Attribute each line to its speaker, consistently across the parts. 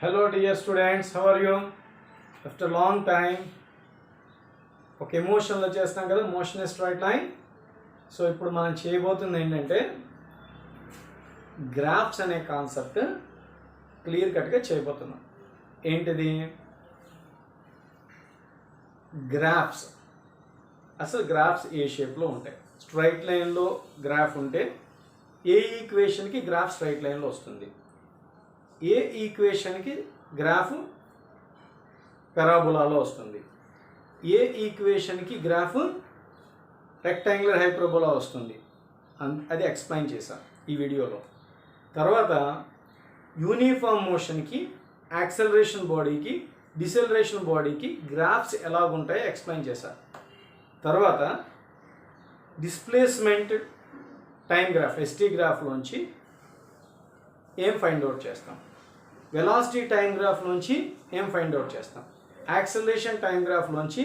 Speaker 1: Hello dear students, how are you? After long time ఒక ఎమోషన్లో చేస్తాం కదా, మోషన్ స్ట్రైట్ లైన్. సో ఇప్పుడు మనం చేయబోతుంది ఏంటంటే గ్రాఫ్స్ అనే కాన్సెప్ట్ క్లియర్ కట్గా చేయబోతున్నాం. ఏంటిది గ్రాఫ్స్? అసలు గ్రాఫ్స్ ఏ షేప్లో ఉంటాయి? స్ట్రైట్ లైన్లో గ్రాఫ్ ఉంటే ఏ ఈక్వేషన్కి గ్రాఫ్ స్ట్రైట్ లైన్లో వస్తుంది, ఏ ఈక్వేషన్కి గ్రాఫ్ పెరాబోలాలో వస్తుంది, ఏ ఈక్వేషన్కి గ్రాఫ్ రెక్టాంగులర్ హైపర్బోలా వస్తుంది, అది ఎక్స్ప్లెయిన్ చేశాను ఈ వీడియోలో. తర్వాత యూనిఫామ్ మోషన్కి, యాక్సలరేషన్ బాడీకి, డిసెలరేషన్ బాడీకి గ్రాఫ్స్ ఎలాగుంటాయో ఎక్స్ప్లెయిన్ చేశాను. తర్వాత డిస్ప్లేస్మెంట్ టైం గ్రాఫ్ ఎస్టీ గ్రాఫ్లోంచి ఏం ఫైండ్ అవుట్ చేస్తాం, వెలాసిటీ టైం గ్రాఫ్ నుంచి ఏం ఫైండ్ అవుట్ చేస్తాం, యాక్సలరేషన్ టైం గ్రాఫ్ నుంచి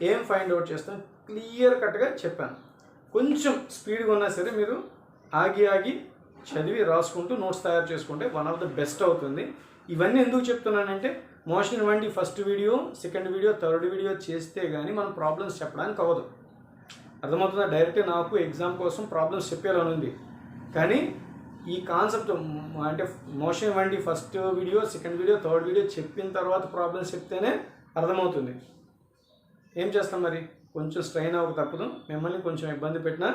Speaker 1: ఏం ఫైండ్ అవుట్ చేస్తాం, క్లియర్ కట్గా చెప్పాను. కొంచెం స్పీడ్గా ఉన్నా సరే మీరు ఆగి చదివి రాసుకుంటూ నోట్స్ తయారు చేసుకుంటే వన్ ఆఫ్ ద బెస్ట్ అవుతుంది. ఇవన్నీ ఎందుకు చెప్తున్నానంటే మోషన్ ఇవ్వండి, first video, second video, third video చేస్తే కానీ మనం ప్రాబ్లమ్స్ చెప్పడానికి అవ్వదు. అర్థమవుతుందా? డైరెక్ట్గా నాకు ఎగ్జామ్ కోసం ప్రాబ్లమ్స్ చెప్పేయాలని ఉంది, కానీ ఈ కాన్సెప్ట్ అంటే మోషన్ ఇవ్వండి first video, second video, third video చెప్పిన తర్వాత ప్రాబ్లమ్స్ చెప్తేనే అర్థమవుతుంది. ఏం చేస్తాం మరి, కొంచెం స్ట్రెయిన్ అవ్వక తప్పదు. మిమ్మల్ని కొంచెం ఇబ్బంది పెట్టినా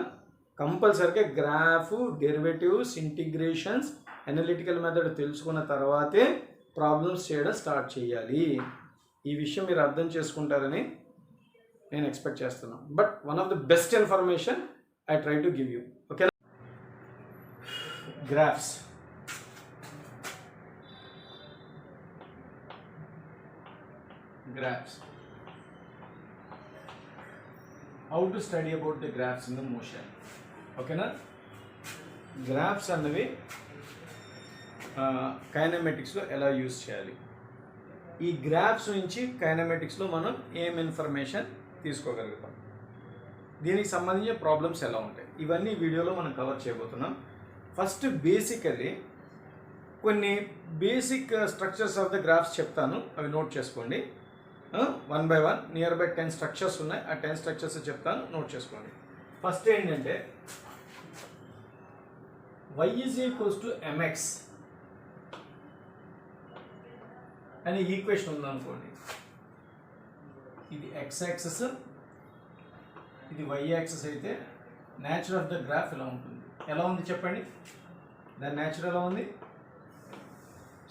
Speaker 1: కంపల్సరీగా graph, derivatives, integrations, analytical method తెలుసుకున్న తర్వాతే ప్రాబ్లమ్స్ చేయడం స్టార్ట్ చేయాలి. ఈ విషయం మీరు అర్థం చేసుకుంటారని నేను ఎక్స్పెక్ట్ చేస్తున్నాను. But one of the best information I try to give you. Okay, graphs. How to study about the graphs in the motion? ఓకేనా? గ్రాఫ్స్ అన్నవి కైనమెటిక్స్లో ఎలా యూజ్ చేయాలి, ఈ గ్రాఫ్స్ నుంచి కైనమెటిక్స్లో మనం ఏం ఇన్ఫర్మేషన్ తీసుకోగలుగుతాం, దీనికి సంబంధించిన ప్రాబ్లమ్స్ ఎలా ఉంటాయి, ఇవన్నీ వీడియోలో మనం కవర్ చేయబోతున్నాం. ఫస్ట్ బేసికల్లీ కొన్ని basic structures of the graphs చెప్తాను, అవి నోట్ చేసుకోండి. One by one near by 10 structures ఉన్నాయి, ఆ 10 స్ట్రక్చర్స్ చెప్తాను, నోట్ చేసుకోండి. ఫస్ట్ ఏంటంటే y is equals to mx అనే ఈక్వేషన్ ఉందనుకోండి. ఇది x యాక్సెస్, ఇది y యాక్సెస్ అయితే నేచర్ ఆఫ్ ద గ్రాఫ్ ఎలా ఉంటుంది? ఎలా ఉంది చెప్పండి, దాని నేచర్ ఎలా ఉంది?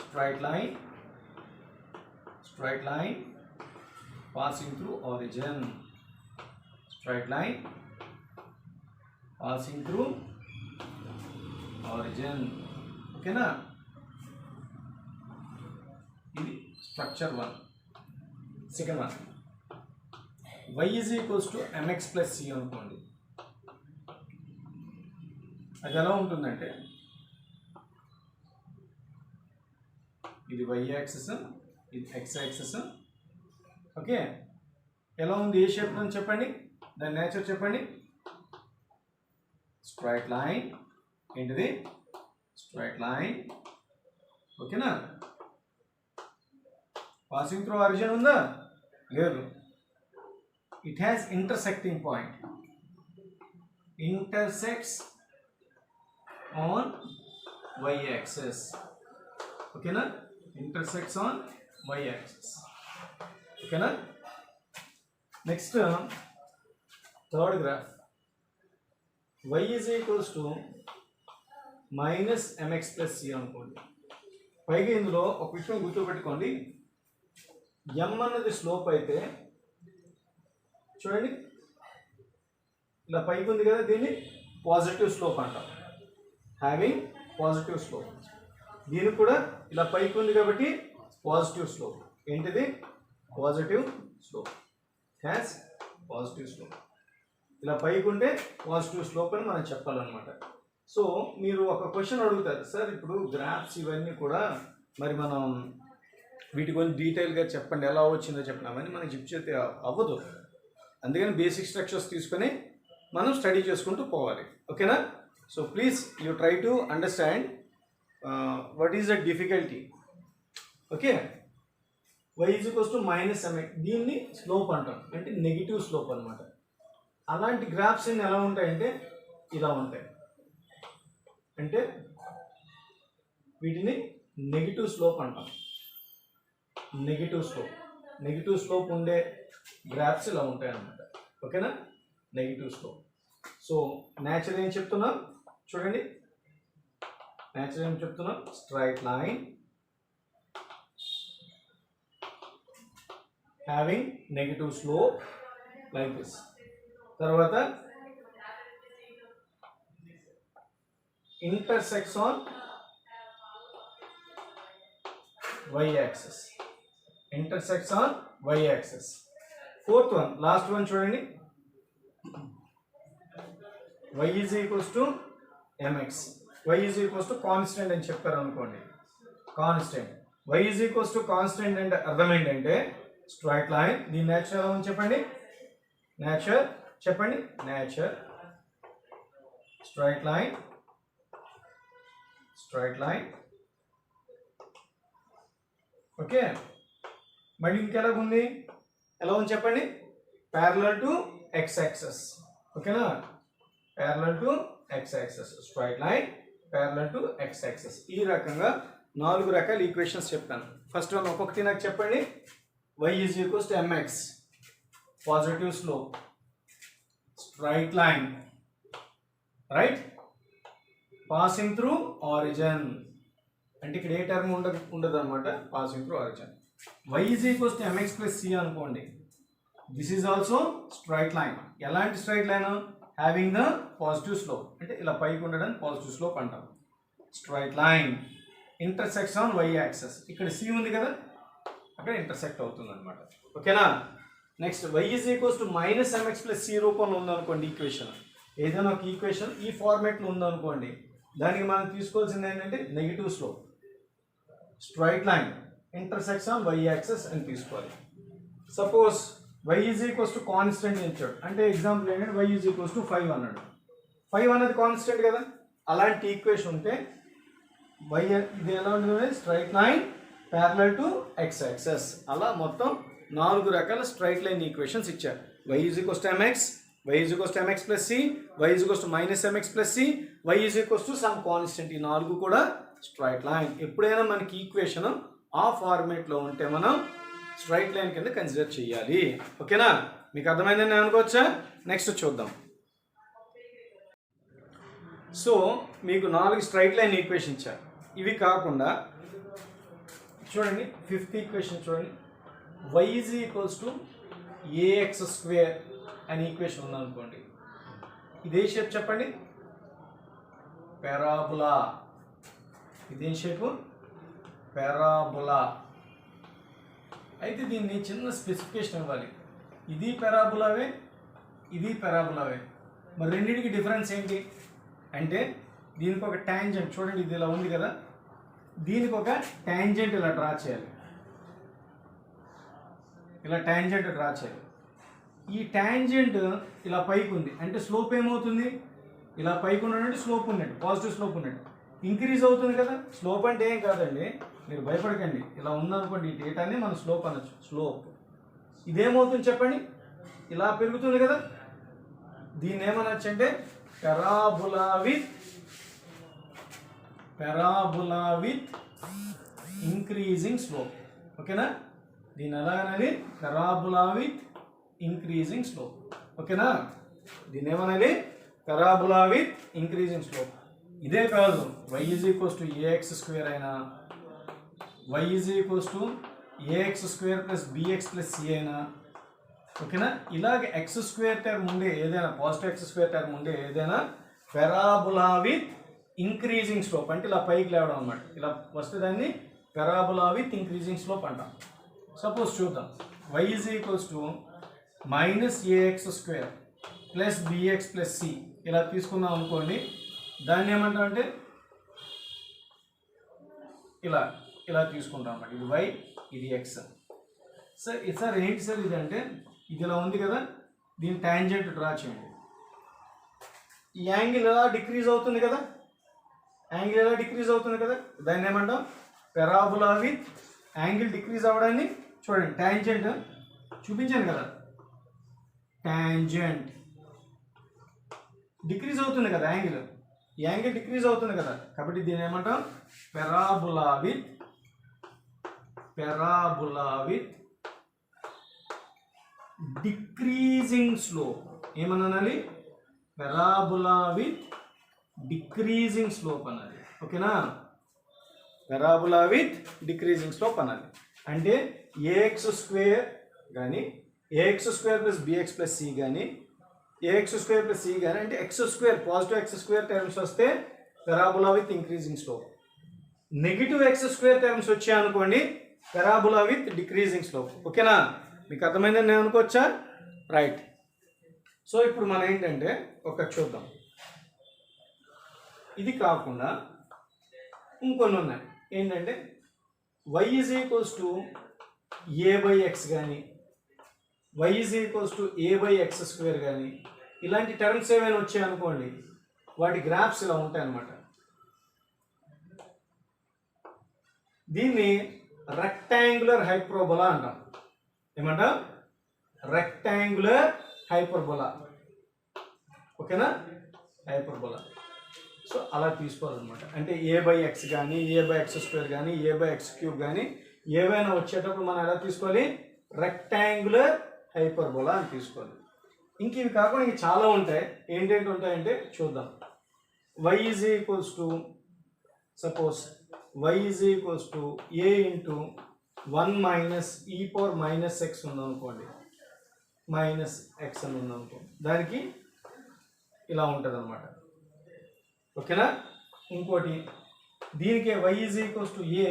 Speaker 1: Straight line passing through origin, straight line passing through origin. Okay na? ఇది structure 1. Second one, y is equals to mx plus c అనుకోండి. అది ఎలా ఉంటుందంటే ఇది y యాక్సిస్, ఇది x యాక్సిస్. ఓకే, ఎలా ఉంది? ఏ షేప్ అని చెప్పండి, దాని నేచర్ చెప్పండి. Straight line. ఏంటిది? Straight line. ఓకేనా? పాసింగ్ త్రూ ఆరిజిన్ ఉందా? లేదు. It has intersecting point, intersects on y axis. ఓకేనా? Intersects on y axis. ఓకేనా? Next third graph, y is equals to minus mx plus c అనుకోండి. పైగా ఇందులో ఒక విషయం గుర్తుపెట్టుకోండి, m అన్నది స్లోప్ అయితే చూడండి ఇలా పైకి ఉంది కదా, దీన్ని పాజిటివ్ స్లోప్ అంటాం, హ్యావింగ్ పాజిటివ్ స్లోప్. దీనికి కూడా ఇలా పైకి ఉంది కాబట్టి పాజిటివ్ స్లోప్. ఏంటిది? Positive slope, has positive slope. ఇలా పైకి ఉంటే పాజిటివ్ స్లోప్ అని మనం చెప్పాలన్నమాట. సో మీరు ఒక క్వశ్చన్ అడుగుతారు, సార్ ఇప్పుడు గ్రాఫ్స్ ఇవన్నీ కూడా మరి మనం వీటి కొంచెం డీటెయిల్గా చెప్పండి, ఎలా వచ్చిందో చెప్పినామని మనకి చెప్తే అవ్వదు. అందుకని బేసిక్ స్ట్రక్చర్స్ తీసుకొని మనం స్టడీ చేసుకుంటూ పోవాలి. ఓకేనా? So please you try to understand what is the difficulty okay, y is equals to minus mx, దీన్ని స్లోప్ అంటాం, అంటే నెగిటివ్ స్లోప్ అనమాట. అలాంటి గ్రాఫ్స్ ఎలా ఉంటాయంటే ఇలా ఉంటాయి, అంటే వీటిని నెగిటివ్ స్లోప్ అంటాం. నెగిటివ్ స్లోప్ ఉండే గ్రాఫ్స్ ఇలా ఉంటాయి అన్నమాట. ఓకేనా, నెగిటివ్ స్లోప్. సో న్యాచురల్ ఏం చెప్తున్నాం చూడండి, న్యాచురల్ ఏం చెప్తున్నాం, straight line having negative slope like this. తర్వాత intersects on y-axis. Fourth one, last one చూడండి, y is equals to mx. y is equals to constant అని చెప్పారు అనుకోండి, constant. y is equals to constant అంటే అర్థం ఏంటంటే స్ట్రైట్ లైన్. దీని nature ఎలా ఉంది చెప్పండి, నేచర్ చెప్పండి, నేచర్ స్ట్రైట్ లైన్ ఓకే. మళ్ళీ ఇంకెలా ఉంది, ఎలా ఉంది చెప్పండి, ప్యారలల్ టు x యాక్సిస్. ఓకేనా, parallel to x axis, straight line parallel to x axis. ఈ రకంగా 4 రకాల ఈక్వేషన్స్ చెప్తాను. ఫస్ట్ వన్ ఒక్కొక్కటి నాకు చెప్పండి. y is equals to mx, positive slope, straight line, right, passing through origin, అంటే ఇక్కడ ఏ టర్మ్ ఉండదు అనమాట, passing through origin. y is equals to mx plus c అనుకోండి. This is also straight line. ఎలాంటి straight line, having the positive slope, అంటే ఇలా పైకి ఉండడం పాజిటివ్ స్లోప్ అంటాం. Straight line intersects on y axis, ఇక్కడ c ఉంది కదా, అక్కడ ఇంటర్సెక్ట్ అవుతుంది అనమాట. ఓకేనా, next y is equals to minus mx plus c రూపంలో ఉందనుకోండి ఈక్వేషన్, ఏదైనా ఒక ఈక్వేషన్ ఈ ఫార్మేట్లో ఉందనుకోండి, దానికి మనం తీసుకోవాల్సింది ఏంటంటే negative slope, straight line intersects on y axis అని తీసుకోవాలి. Suppose y is equals to constant ఇచ్చాడు, అంటే ఎగ్జాంపుల్ ఏంటంటే y ఈజ్ ఈక్వల్స్ టు 5 అన్నాడు. 5 అనేది కాన్స్టెంట్ కదా, అలాంటి ఈక్వేషన్ ఉంటే y ఇది ఎలా ఉంటుంది, straight line parallel to x axis. అలా మొత్తం 4 రకాల స్ట్రైట్ లైన్ ఈక్వేషన్స్ ఇచ్చారు. y is equals to mx, y is equals to mx plus c, y is equals to minus mx plus c, y is equals to some constant. ఈ 4 కూడా straight line. ఎప్పుడైనా మనకి equation ఆ ఫార్మేట్లో ఉంటే మనం straight line కింద consider చేయాలి. ఓకేనా, మీకు అర్థమైందని నేను అనుకోవచ్చా? నెక్స్ట్ చూద్దాం. సో మీకు 4 స్ట్రైట్ లైన్ ఈక్వేషన్ ఇచ్చారు. ఇవి కాకుండా చూడండి, 5th ఈక్వేషన్ చూడండి, y is equals to ax square అని ఈక్వేషన్ ఉందనుకోండి. ఇదే షేప్ చెప్పండి, పారాబోలా. ఇదే షేపు పారాబోలా. అయితే దీన్ని చిన్న స్పెసిఫికేషన్ ఇవ్వాలి. ఇది పారాబోలావే, ఇది పారాబోలావే, మరి రెండింటికి డిఫరెన్స్ ఏంటి అంటే దీనికి ఒక ట్యాంజెంట్ చూడండి, ఇది ఇలా ఉంది కదా, దీనికి ఒక ట్యాంజెంట్ ఇలా డ్రా చేయాలి, ఇలా ట్యాంజెంట్ డ్రా చేయాలి. ఈ ట్యాంజెంట్ ఇలా పైకి ఉంది అంటే స్లోప్ ఏమవుతుంది, ఇలా పైకి ఉన్నట్టు స్లోప్ ఉన్నట్టు, పాజిటివ్ స్లోప్ ఉన్నట్టు ఇంక్రీజ్ అవుతుంది కదా. స్లోప్ అంటే ఏం కాదండి, మీరు భయపడకండి, ఇలా ఉందనుకోండి ఈ డేటాని మనం స్లోప్ అనొచ్చు. స్లోప్ ఇదేమవుతుంది చెప్పండి, ఇలా పెరుగుతుంది కదా, దీన్ని ఏమనొచ్చు అంటే పారాబోలా విత్ ఇంక్రీజింగ్ స్లోప్. ఓకేనా, దీని ఎలాగనాలి, పారాబోలా విత్ ఇంక్రీజింగ్ స్లోప్. ఓకేనా, దీని ఏమనాలి, పారాబోలా విత్ ఇంక్రీజింగ్ స్లోప్. ఇదే కాదు, y is equals to ax square అయినా, y is equals to ax square plus bx plus c అయినా. ఓకేనా, ఇలాగ x స్క్వేర్ టర్మ్ ఉండే ఏదైనా, పాజిటివ్ x స్క్వేర్ టర్మ్ ఉండే ఏదైనా పారాబోలా విత్ ఇంక్రీజింగ్ స్లోప్, అంటే ఇలా పైకి లేవడం అనమాట, ఇలా వస్తే దాన్ని పారాబోలా విత్ ఇంక్రీజింగ్ స్లోప్ అంటాం. సపోజ్ చూద్దాం, y is equals to minus ax square plus bx plus c ఇలా తీసుకుందాం అనుకోండి. దాన్ని ఏమంటాం అంటే ఇలా ఇలా తీసుకుంటాం అన్నమాట. ఇది y, ఇది x. సార్ ఏంటి సార్ ఇది అంటే, ఇది ఇలా ఉంది కదా, దీని టాంజెంట్ డ్రా చేయండి. ఈ యాంగిల్ ఎలా డిక్రీజ్ అవుతుంది కదా, యాంగిల్ ఎలా డిక్రీజ్ అవుతుంది కదా, దాన్ని ఏమంటాం పారాబోలా విత్ యాంగిల్ డిక్రీజ్ అవ్వడాన్ని చూడండి, టాంజెంట్ చూపించాను కదా, టాంజెంట్ డిక్రీజ్ అవుతుంది కదా యాంగిల్, ఈ యాంగిల్ డిక్రీజ్ అవుతుంది కదా, కాబట్టి దీని ఏమంటాం పెరాబులా విత్ డిక్రీజింగ్ స్లోప్. ఏమనాలి? పెరాబులా విత్ డిక్రీజింగ్ స్లోప్ అనాలి. ఓకేనా? పెరాబులా విత్ డిక్రీజింగ్ స్లోప్ అనాలి. అంటే ఏఎక్స్ స్క్వేర్ కానీ a x square plus b x plus c కానీ ఏఎక్స్ స్క్వేర్ ప్లస్ సి కానీ అంటే x square positive x square terms వస్తే parabola with increasing slope. Negative x square terms వచ్చాయనుకోండి పెరాబులా విత్ డిక్రీజింగ్ స్లోప్. ఓకేనా? మీకు అర్థమైందని నేను అనుకోవచ్చా? రైట్. సో ఇప్పుడు మనం ఏంటంటే ఒకటి చూద్దాం. ఇది కాకుండా ఇంకొన్ని ఉన్నాయి. ఏంటంటే y is equals to A by X కానీ y is equals to A by X square కానీ ఇలాంటి టర్మ్స్ ఏమైనా వచ్చాయనుకోండి వాటి గ్రాఫ్స్ ఇలా ఉంటాయి అన్నమాట. దీన్ని రెక్టాంగులర్ హైపర్బోలా అంటాం. ఏమంటాం? Rectangular hyperbola. ఓకేనా? హైపర్బోలా. సో అలా తీసుకోవాలన్నమాట. అంటే ఏ బై ఎక్స్ కానీ ఏ బై ఎక్స్ స్క్వేర్ కానీ ఏ బై ఎక్స్ క్యూబ్ కానీ ఏవైనా వచ్చేటప్పుడు మనం ఎలా తీసుకోవాలి? రెక్టాంగులర్ హైపర్బోలా అని తీసుకోవాలి. ఇంక ఇవి కాకుండా ఇంక చాలా ఉంటాయి. ఏంటంటే ఉంటాయంటే చూద్దాం. y is equals to suppose y is equals to A into 1 minus ఈ పవర్ మైనస్ ఎక్స్ ఉందనుకోండి, మైనస్ ఎక్స్ అని ఉందనుకోండి, దానికి ఇలా ఉంటుంది అనమాట. ఓకేనా? ఇంకోటి దీనికి y ఈజ్ ఈక్వల్స్ టు ఏ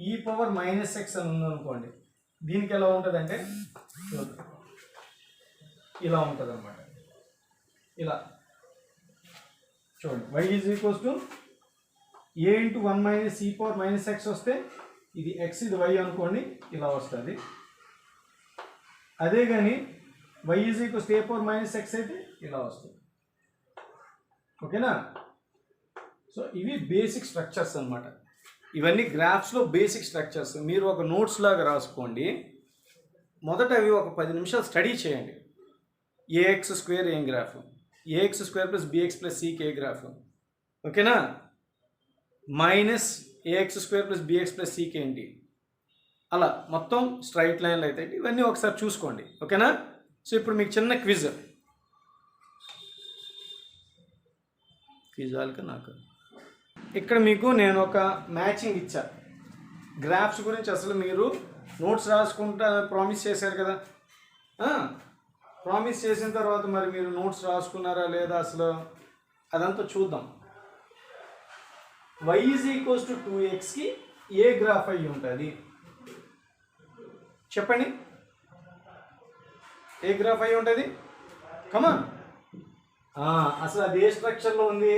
Speaker 1: ఈ పవర్ మైనస్ ఎక్స్ అని ఉందనుకోండి, దీనికి ఎలా ఉంటుంది అంటే చూద్దాం, ఇలా ఉంటుంది అనమాట. ఇలా చూడండి, y is equals to A into 1 minus ఈ పవర్ మైనస్ ఎక్స్ వస్తే ఇది ఎక్స్ ఇది y అనుకోండి, ఇలా వస్తుంది. అదే కానీ y is equals to A power minus X అయితే ఇలా వస్తుంది. ఓకేనా? సో ఇవి బేసిక్ స్ట్రక్చర్స్ అన్నమాట. ఇవన్నీ గ్రాఫ్స్లో బేసిక్ స్ట్రక్చర్స్. మీరు ఒక నోట్స్ లాగా రాసుకోండి. మొదట అవి ఒక 10 నిమిషాలు స్టడీ చేయండి. ఏఎక్స్ స్క్వేర్ ఏం graph, a x square plus b x plus సికి ఏ గ్రాఫ్, ఓకేనా? Minus a x square plus b x plus సికి ఏంటి, అలా మొత్తం స్ట్రైట్ లైన్లు అయితే ఇవన్నీ ఒకసారి చూసుకోండి. ఓకేనా? సో ఇప్పుడు మీకు చిన్న క్విజ్ వాళ్ళకి నాకు ఇక్కడ మీకు నేను ఒక మ్యాచింగ్ ఇచ్చా. గ్రాఫ్స్ గురించి అసలు మీరు నోట్స్ రాసుకుంటా ప్రామిస్ చేశారు కదా. ప్రామిస్ చేసిన తర్వాత మరి మీరు నోట్స్ రాసుకున్నారా లేదా అసలు అదంతా చూద్దాం. y ఈజ్ ఈక్వల్స్ టు 2xకి ఏ గ్రాఫ్ అయ్యి ఉంటుంది చెప్పండి? ఏ గ్రాఫ్ అయ్యి ఉంటుంది? కమాన్. అసలు అది ఏ స్ట్రక్చర్లో ఉంది?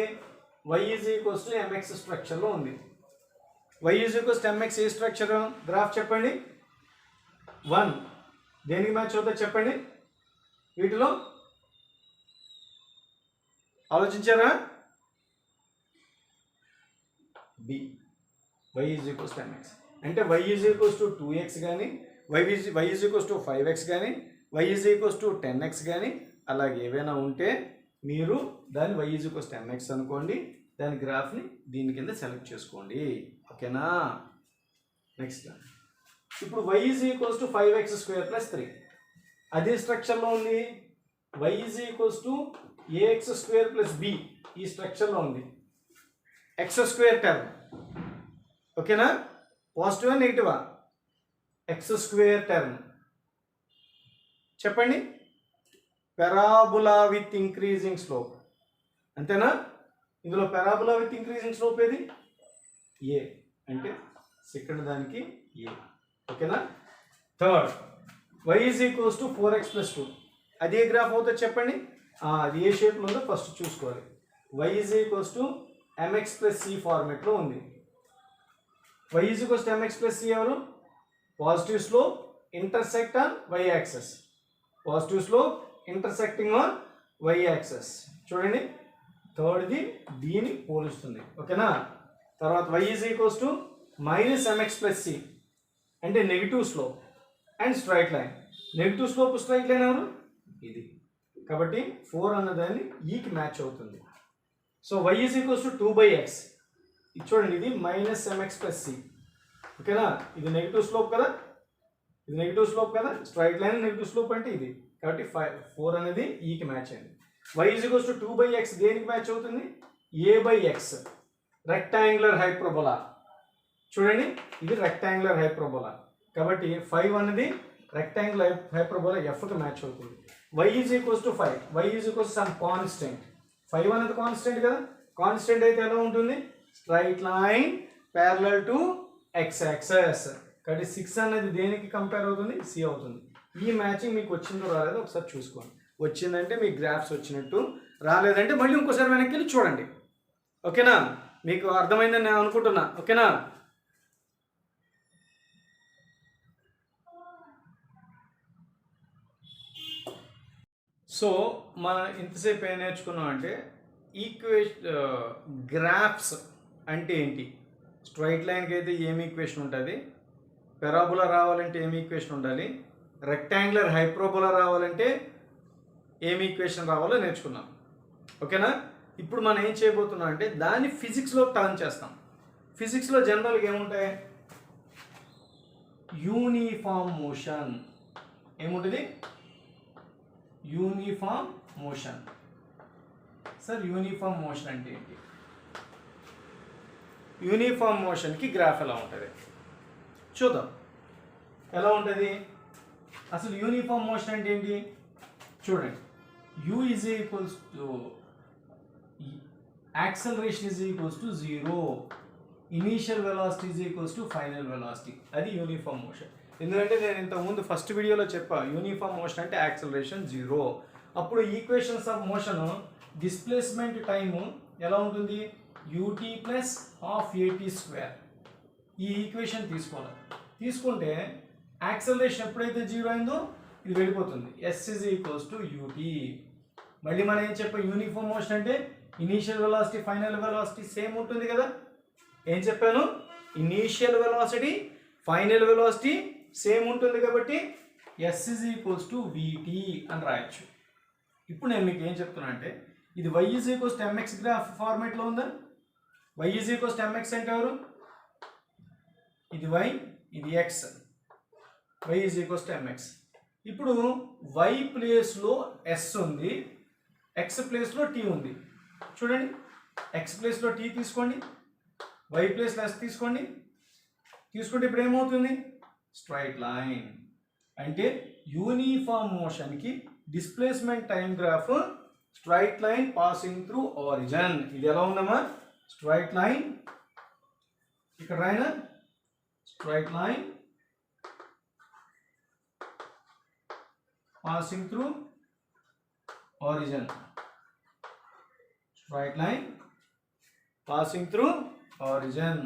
Speaker 1: y is equals to mx స్ట్రక్చర్లో ఉంది. y is equals to mx ఏ స్ట్రక్చర్? గ్రాఫ్ చెప్పండి. 1 దేనికి మ్యాచ్ అవుతుందో చెప్పండి. వీటిలో ఆలోచించారా? B y is equals to mx అంటే y is equals to 2x కానీ y is equals to 5x కానీ y is equals to 10x కానీ అలాగే ఏవైనా ఉంటే మీరు దాన్ని y is equals to mx అనుకోండి. దాని గ్రాఫ్ని దీని కింద సెలెక్ట్ చేసుకోండి. ఓకేనా? నెక్స్ట్ ఇప్పుడు y is equals to 5x square plus 3 అదే స్ట్రక్చర్లో ఉంది. y is equals to ax square plus b ఈ స్ట్రక్చర్లో ఉంది. ఎక్స్ స్క్వేర్ టర్మ్, ఓకేనా? పాజిటివా నెగిటివా? ఎక్స్ స్క్వేర్ టర్మ్ చెప్పండి. పెరాబులా విత్ ఇంక్రీజింగ్ స్లోప్, అంతేనా? ఇందులో పెరాబులా విత్ ఇంక్రీజింగ్ స్లోప్ ఏది? ఏ అంటే సెకండ్ దానికి ఏ. ఓకేనా? Third y is equals to 4x plus 2 అదే గ్రాఫ్ అవుతుంది చెప్పండి. అది ఏ షేప్లో ఉందో ఫస్ట్ చూసుకోవాలి. y is equals to mx plus c ఫార్మేట్లో ఉంది. y is equals to mx plus c ఎవరు? Positive slope intersect on y axis, positive slope intersecting on y axis. చూడండి, థర్డ్ది దీని పోలుస్తుంది. ఓకేనా? తర్వాత y is equals to minus mx plus c అంటే negative slope and straight line. Negative slope straight line ఎవరు? ఇది. కాబట్టి 4 అన్నదాన్ని ఈకి మ్యాచ్ అవుతుంది. So y is equals to 2/x. ఇది చూడండి, ఇది -mx + c. ఓకేనా? ఇది నెగిటివ్ స్లోప్ కదా, ఇది నెగిటివ్ స్లోప్ కదా, స్ట్రైట్ లైన్ నెగిటివ్ స్లోప్ అంటే ఇది. కాబట్టి 4 అనేది ఈకి మ్యాచ్ అయింది. y is equals to 2/x దేనికి మ్యాచ్ అవుతుంది? a/x, rectangular hyperbola. చూడండి, ఇది రెక్టాంగులర్ హైపర్బోలా. కాబట్టి 5 అనేది రెక్టాంగులర్ హైపర్బోలా ఎఫ్కి మ్యాచ్ అవుతుంది. y is equals to 5. y is equals some constant. 5 అనేది కాన్స్టెంట్ కదా, కాన్స్టెంట్ అయితే ఎలా ఉంటుంది? Straight line parallel to x access. కాబట్టి 6 అనేది దేనికి కంపేర్ అవుతుంది? c అవుతుంది. ఈ మ్యాచింగ్ మీకు వచ్చిందో రాలేదో ఒకసారి చూసుకోండి. వచ్చిందంటే మీ గ్రాఫ్స్ వచ్చినట్టు, రాలేదంటే మళ్ళీ ఇంకోసారి వెనక్కి వెళ్ళి చూడండి. ఓకేనా? మీకు అర్థమైందని నేను అనుకుంటున్నా. ఓకేనా? సో మనం ఇంతసేపు ఏం నేర్చుకున్నాం అంటే గ్రాఫ్స్ అంటే ఏంటి, స్ట్రైట్ లైన్కి అయితే ఏమి ఈక్వేషన్ ఉంటుంది, పెరాబోలా రావాలంటే ఏమి ఈక్వేషన్ ఉండాలి, రెక్టాంగులర్ హైపర్బోలా రావాలంటే ఏమి ఈక్వేషన్ రావాలో నేర్చుకున్నాం. ఓకేనా? ఇప్పుడు మనం ఏం చేయబోతున్నాం అంటే దాన్ని ఫిజిక్స్లో టర్న్ చేస్తాం. ఫిజిక్స్లో జనరల్గా ఏముంటాయి? Uniform motion. ఏముంటుంది? Uniform motion. Sir uniform motion అంటే ఏంటి? యూనిఫామ్ మోషన్కి గ్రాఫ్ ఎలా ఉంటుంది చూద్దాం. ఎలా ఉంటుంది అసలు యూనిఫామ్ మోషన్ అంటే ఏంటి? చూడండి, u is equals to acceleration is equals to 0, initial velocity is equals to final velocity. అది యూనిఫామ్ మోషన్. ఎందుకంటే నేను ఇంతకుముందు ఫస్ట్ వీడియోలో చెప్పా, యూనిఫామ్ మోషన్ అంటే యాక్సలరేషన్ 0. అప్పుడు equations of motion displacement time ఎలా ఉంటుంది? ut + ½ at². ఈ ఈక్వేషన్ తీసుకోవాలి. తీసుకుంటే యాక్సలరేషన్ ఎప్పుడైతే 0 అయిందో ఇది వెళ్ళిపోతుంది. s is equals to ut. మళ్ళీ మనం ఏం చెప్పాం? యూనిఫామ్ మోషన్ అంటే initial velocity final velocity same ఉంటుంది కదా. ఏం చెప్పాను? Initial velocity final velocity same ఉంటుంది కాబట్టి s is equals to vt అని రాయొచ్చు. ఇప్పుడు నేను మీకు ఏం చెప్తున్నా అంటే ఇది y is equals to mx graph ఫార్మేట్లో ఉందా? y is equals to mx అంటే ఎవరు? ఇది y, ఇది x. y is equals to mx. ఇప్పుడు y ప్లేస్లో s ఉంది, x ప్లేస్లో t ఉంది. చూడండి, x ప్లేస్లో t తీసుకోండి, y ప్లేస్లో s తీసుకోండి. తీసుకుంటే ఇప్పుడు ఏమవుతుంది? Straight line. అంటే యూనిఫామ్ మోషన్కి displacement time graph straight line passing through origin. ఇది ఎలా ఉందమ్మా? Straight line. ఇక్కడ రాయినా straight line passing through origin. Straight line passing through origin.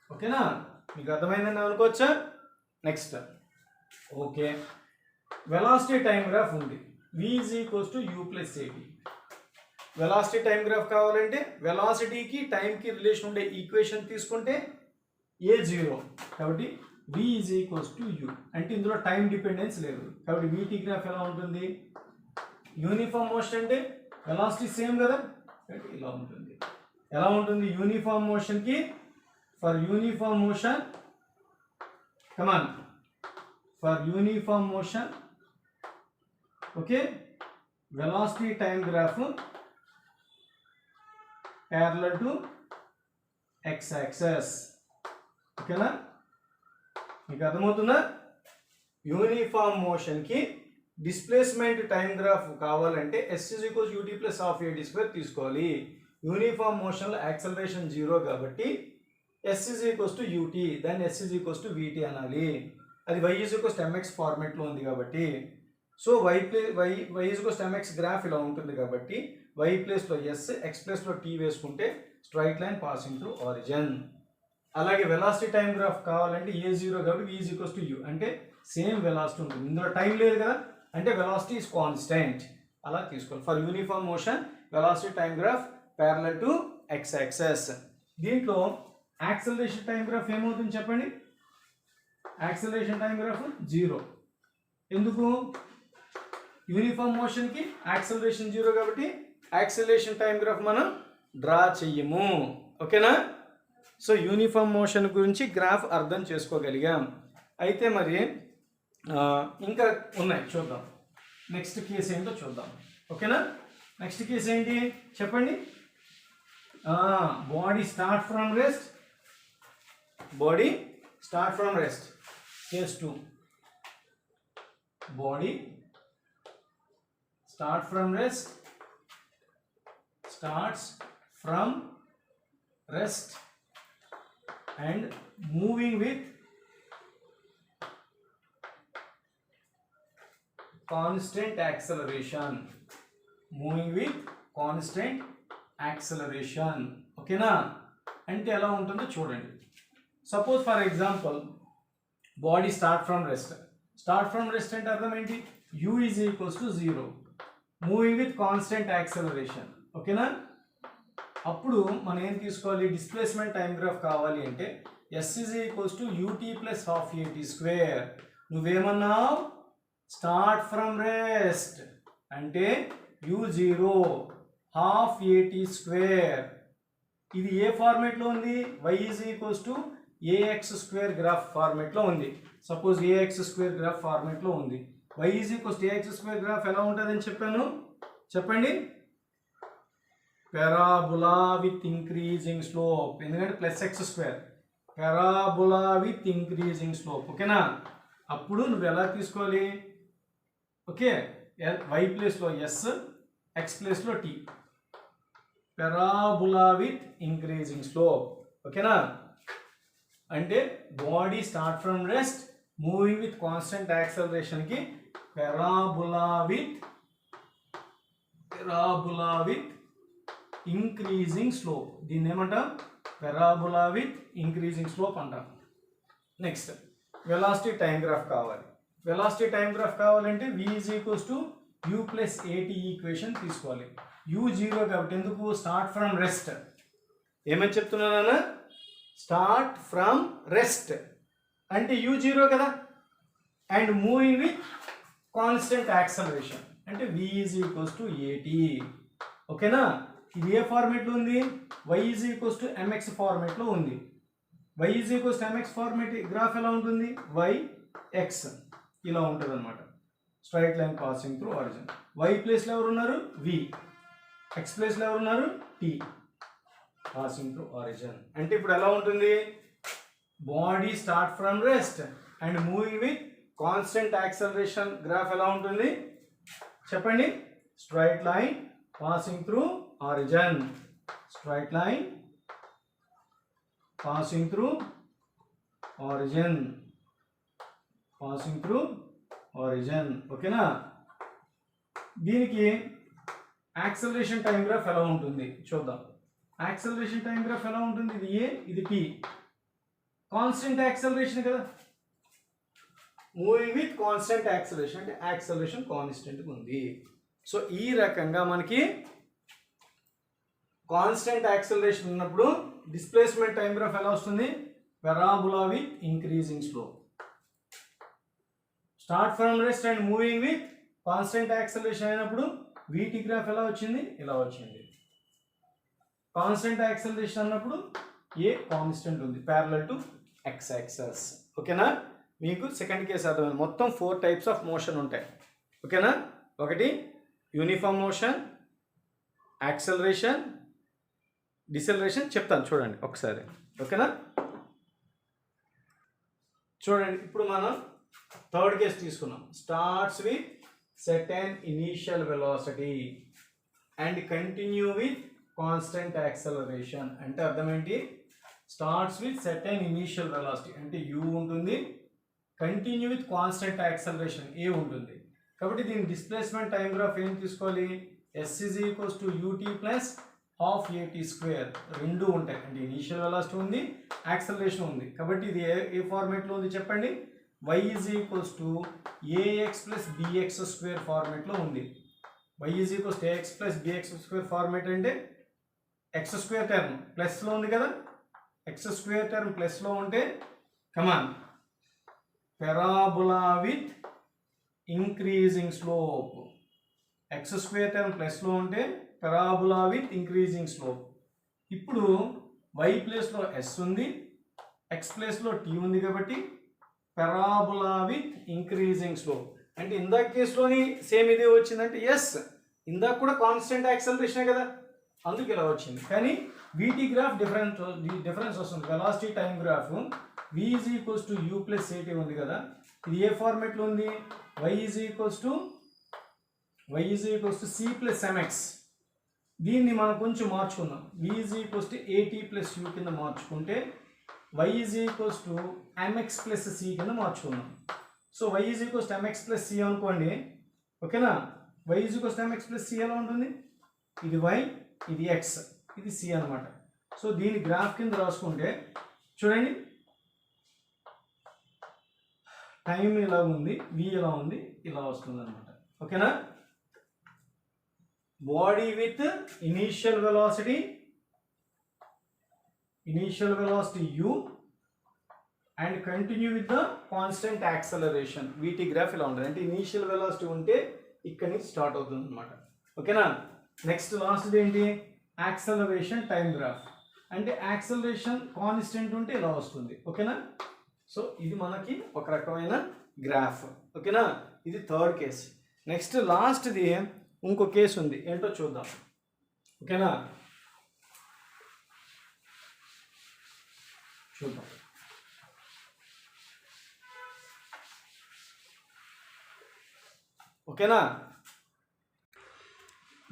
Speaker 1: ఓకేనా? మీకు అర్థమైందని అనుకోవచ్చా? Next okay, velocity time graph ఉంది. v is equals to u + at. Velocity time graph కావాలంటే వెలాసిటీకి టైంకి రిలేషన్ ఉండే ఈక్వేషన్ తీసుకుంటే a0. కాబట్టి v is equals to u. అంటే ఇందులో టైం డిపెండెన్స్ లేదు కాబట్టి vt గ్రాఫ్ ఎలా ఉంటుంది? యూనిఫామ్ మోషన్ అంటే వెలాసిటీ సేమ్ కదా, కాబట్టి ఇలా ఉంటుంది. ఎలా ఉంటుంది? యూనిఫామ్ మోషన్కి for uniform motion, come on, for uniform motion, okay, velocity time graph parallel to x axis. ఓకేనా? మీకు అర్థమవుతుందా? యూనిఫామ్ మోషన్కి డిస్ప్లేస్మెంట్ టైం గ్రాఫ్ కావాలంటే s is equals ut + ½ at² తీసుకోవాలి. యూనిఫామ్ మోషన్లో యాక్సలరేషన్ 0 కాబట్టి s is equals to ut, దాన్ని s is equals to vt అనాలి. అది y is equals to mx ఫార్మేట్లో ఉంది కాబట్టి. So y is equals to mx graph ఇలా ఉంటుంది కాబట్టి y ప్లేస్లో s, x ప్లేస్లో t వేసుకుంటే straight line passing through origin. అలాగే వెలాసిటీ టైం గ్రాఫ్ కావాలంటే a0 కాబట్టి v is equals to u, అంటే సేమ్ వెలాసిటీ ఉంటుంది. ఇందులో టైం లేదు కదా, అంటే వెలాసిటీ ఈజ్ కాన్స్టెంట్. అలా తీసుకోవాలి. For uniform motion velocity time graph parallel to x axis. దీంట్లో యాక్సలరేషన్ టైం గ్రాఫ్ ఏమవుతుంది చెప్పండి? Acceleration time graph 0. ఎందుకు? యూనిఫామ్ మోషన్కి యాక్సిలరేషన్ 0 కాబట్టి యాక్సిలరేషన్ టైం గ్రాఫ్ మనం డ్రా చెయ్యము. ఓకేనా? సో యూనిఫామ్ మోషన్ గురించి గ్రాఫ్ అర్థం చేసుకోగలిగాం. అయితే మరి ఇంకా ఉన్నాయి, చూద్దాం. నెక్స్ట్ కేసు ఏంటో చూద్దాం. ఓకేనా? నెక్స్ట్ కేసు ఏంటి చెప్పండి. Body start from rest. Body start from rest. Case 2. Body start from rest. Starts from rest and moving with constant acceleration. Moving with constant acceleration. ఓకేనా? అంటే ఎలా ఉంటుందో చూడండి. Suppose for example body start from rest. Start from rest అంటే అర్థం ఏంటి? u is equals to 0, moving with constant acceleration. ఓకేనా? అప్పుడు మనం ఏం తీసుకోవాలి? డిస్ప్లేస్మెంట్ టైం గ్రాఫ్ కావాలి అంటే s is equals to ut plus half at square. నువ్వేమన్నావు? స్టార్ట్ ఫ్రమ్ రెస్ట్ అంటే u0 హాఫ్ at స్క్వేర్. ఇది ఏ ఫార్మేట్లో ఉంది? y is equals to ax square graph ఫార్మేట్లో ఉంది. సపోజ్ ax స్క్వేర్ గ్రాఫ్ ఫార్మేట్లో ఉంది. y is equals to ax square graph ఎలా ఉంటుందని చెప్పాను? చెప్పండి. Parabola with increasing slope. ఎందుకంటే plus x square. Parabola with increasing slope. ఓకేనా? అప్పుడు నువ్వు ఎలా తీసుకోవాలి? ఓకే, వై ప్లేస్లో ఎస్, ఎక్స్ ప్లేస్లో t. Parabola with increasing slope. ఓకేనా? అంటే body start from rest moving with constant యాక్సలరేషన్కి పారాబోలా విత్ ఇంక్రీజింగ్ స్లోప్. దీన్ని ఏమంటాం? పారాబోలా విత్ ఇంక్రీజింగ్ స్లోప్ అంటాం. నెక్స్ట్ వెలాసిటీ టైం గ్రాఫ్ కావాలి. వెలాసిటీ టైం గ్రాఫ్ కావాలంటే v is equals to u plus at equation తీసుకోవాలి. u0 కాబట్టి ఎందుకు? Start from rest. ఏమని చెప్తున్నానా? స్టార్ట్ ఫ్రమ్ రెస్ట్ అంటే u0 కదా. And moving with constant acceleration అంటే v is equals to at. ఓకేనా? ఇది ఏ ఫార్మేట్లో ఉంది? y is equals to mx ఫార్మేట్లో ఉంది. y is equals to mx format graph ఎలా ఉంటుంది? y x ఇలా ఉంటుంది అనమాట. Straight line passing through origin. y ప్లేస్లో ఎవరు ఉన్నారు? v. x ప్లేస్లో ఎవరు ఉన్నారు? t. పాసింగ్ త్రూ ఆరిజిన్ అంటే ఇప్పుడు ఎలా ఉంటుంది? Body start from rest and moving with constant acceleration graph ఎలా ఉంటుంది చెప్పండి? Straight line passing through origin. Straight line passing through origin. Passing through origin. ఓకేనా? దీనికి యాక్సలరేషన్ టైం గ్రాఫ్ ఎలా ఉంటుంది చూద్దాం. యాక్సలరేషన్ టైం గ్రాఫ్ ఎలా ఉంటుంది? ఇది ఏ, ఇది p. కాన్స్టెంట్ యాక్సలరేషన్ కదా. మూవింగ్ విత్ కాన్స్టెంట్ యాక్సలరేషన్ అంటే యాక్సలరేషన్ కాన్స్టెంట్గా ఉంది. సో ఈ రకంగా మనకి కాన్స్టెంట్ యాక్సలరేషన్ ఉన్నప్పుడు డిస్ప్లేస్మెంట్ టైం గ్రాఫ్ ఎలా వస్తుంది? Parabola with increasing slope. Start from rest and moving with constant acceleration అయినప్పుడు వీటి గ్రాఫ్ ఎలా వచ్చింది? ఇలా వచ్చింది. కాన్స్టెంట్ యాక్సలరేషన్ అన్నప్పుడు ఏ కాన్స్టెంట్ ఉంది ప్యారలల్ టు ఎక్స్ యాక్సెస్. ఓకేనా? మీకు సెకండ్ కేసు అర్థమైంది. మొత్తం 4 టైప్స్ ఆఫ్ మోషన్ ఉంటాయి. ఓకేనా? ఒకటి యూనిఫామ్ మోషన్, యాక్సలరేషన్, డిసెలరేషన్ చెప్తాను చూడండి ఒకసారి. ఓకేనా? చూడండి ఇప్పుడు మనం థర్డ్ కేసు తీసుకున్నాం. Starts with certain initial velocity and continue with constant acceleration అంటే అర్థం ఏంటి? Starts with certain initial velocity అంటే u ఉంటుంది, continue with constant acceleration a ఉంటుంది. కాబట్టి దీని డిస్ప్లేస్మెంట్ టైం గ్రాఫ్ ఏం తీసుకోవాలి? s is equals to ut plus half at square. రెండు ఉంటాయి అంటే ఇనీషియల్ వెలాసిటీ ఉంది, యాక్సలరేషన్ ఉంది. కాబట్టి ఇది ఏ ఫార్మేట్లో ఉంది చెప్పండి? y is equals to ax plus bx square ఫార్మేట్లో ఉంది. y is equals to ax plus bx square format అంటే ఎక్స్ స్క్వేర్ టర్మ్ ప్లస్లో ఉంది కదా. ఎక్స్ స్క్వేర్ టర్మ్ ప్లస్లో ఉంటే common parabola with increasing slope. X square term ప్లస్లో ఉంటే పెరాబులా విత్ ఇంక్రీజింగ్ స్లోప్. ఇప్పుడు y ప్లేస్లో s ఉంది, x ప్లేస్లో t ఉంది కాబట్టి పెరాబులా విత్ ఇంక్రీజింగ్ స్లోప్. అంటే ఇందాక కేసులోని సేమ్ ఇదే వచ్చిందంటే ఎస్, ఇందాక కూడా కాన్స్టెంట్ యాక్సలరేషనే కదా, అందుకు ఇలా వచ్చింది. కానీ వీటి గ్రాఫ్ డిఫరెన్స్ వస్తుంది. Velocity time graph v is equals to u plus at ఉంది కదా, ఇది ఏ ఫార్మేట్లో ఉంది? y is equals to c plus mx. దీన్ని మనం కొంచెం మార్చుకుందాం. v is equals to at plus u కింద మార్చుకుంటే y is equals to mx plus c కింద మార్చుకుందాం. So y is equals to mx plus c అనుకోండి, ఓకేనా? y is equals to mx plus c ఎలా ఉంటుంది? ఇది y, ఇది x, ఇది c అనమాట. సో దీని గ్రాఫ్ కింద రాసుకుంటే చూడండి, టైం ఇలా ఉంది, v ఎలా ఉంది, ఇలా వస్తుంది అనమాట, ఓకేనా? Body with initial velocity u and continue with the constant acceleration. వీటి గ్రాఫ్ ఇలా ఉంటుంది. అంటే ఇనీషియల్ వెలాసిటీ ఉంటే ఇక్కడి నుంచి స్టార్ట్ అవుతుంది అనమాట, ఓకేనా? నెక్స్ట్ లాస్ట్ ఏంటి? Acceleration time graph. అంటే యాక్సలరేషన్ కాన్స్టెంట్ ఉంటే ఇలా వస్తుంది, ఓకేనా? సో ఇది మనకి ఒక రకమైన గ్రాఫ్, ఓకేనా? ఇది థర్డ్ కేస్. నెక్స్ట్ లాస్ట్ది ఇంకో కేసు ఉంది, ఏంటో చూద్దాం, ఓకేనా? చూద్దాం. ఓకేనా?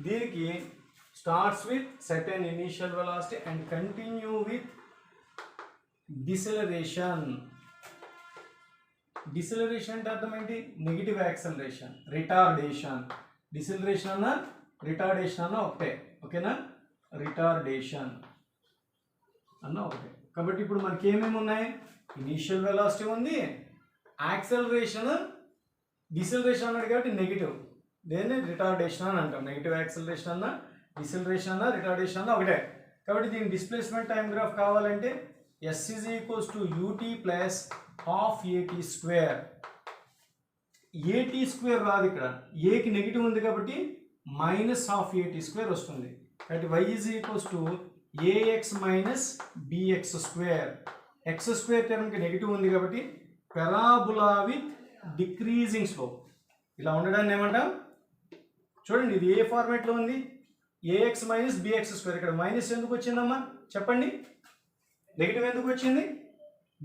Speaker 1: దీనికి starts with certain initial velocity and continue with deceleration. Deceleration అంటే అర్థం ఏంటి? Negative acceleration, retardation. డిసెలరేషన్ అన్న రిటార్డేషన్ అన్న ఒకటే, ఓకేనా? రిటార్డేషన్ అన్న ఒకటే. కాబట్టి ఇప్పుడు మనకి ఏమేమి ఉన్నాయి? ఇనీషియల్ వెలాసిటీ ఉంది, యాక్సలరేషన్, డిసెలరేషన్ అన్నాడు కాబట్టి నెగిటివ్, దేన్ని రిటార్డేషన్ అని అంటాం. నెగిటివ్ యాక్సలరేషన్ అన్న, డిసెలరేషన్ అన్న, రిటార్డేషన్ అన్న ఒకటే. కాబట్టి దీని డిస్ప్లేస్మెంట్ టైం గ్రాఫ్ కావాలంటే s is equals to ut plus half at square. at square రాదు ఇక్కడ, ఏకి నెగిటివ్ ఉంది కాబట్టి మైనస్ హాఫ్ at స్క్వేర్ వస్తుంది. కాబట్టి y is equals to ax minus bx square. X square టర్మ్కి నెగిటివ్ ఉంది కాబట్టి పెరాబులా విత్ డిక్రీజింగ్ స్లోప్. ఇలా ఉండడాన్ని ఏమంటాం? చూడండి, ఇది ఏ ఫార్మేట్లో ఉంది? ax minus bx square. ఇక్కడ మైనస్ ఎందుకు వచ్చిందమ్మా చెప్పండి? నెగిటివ్ ఎందుకు వచ్చింది?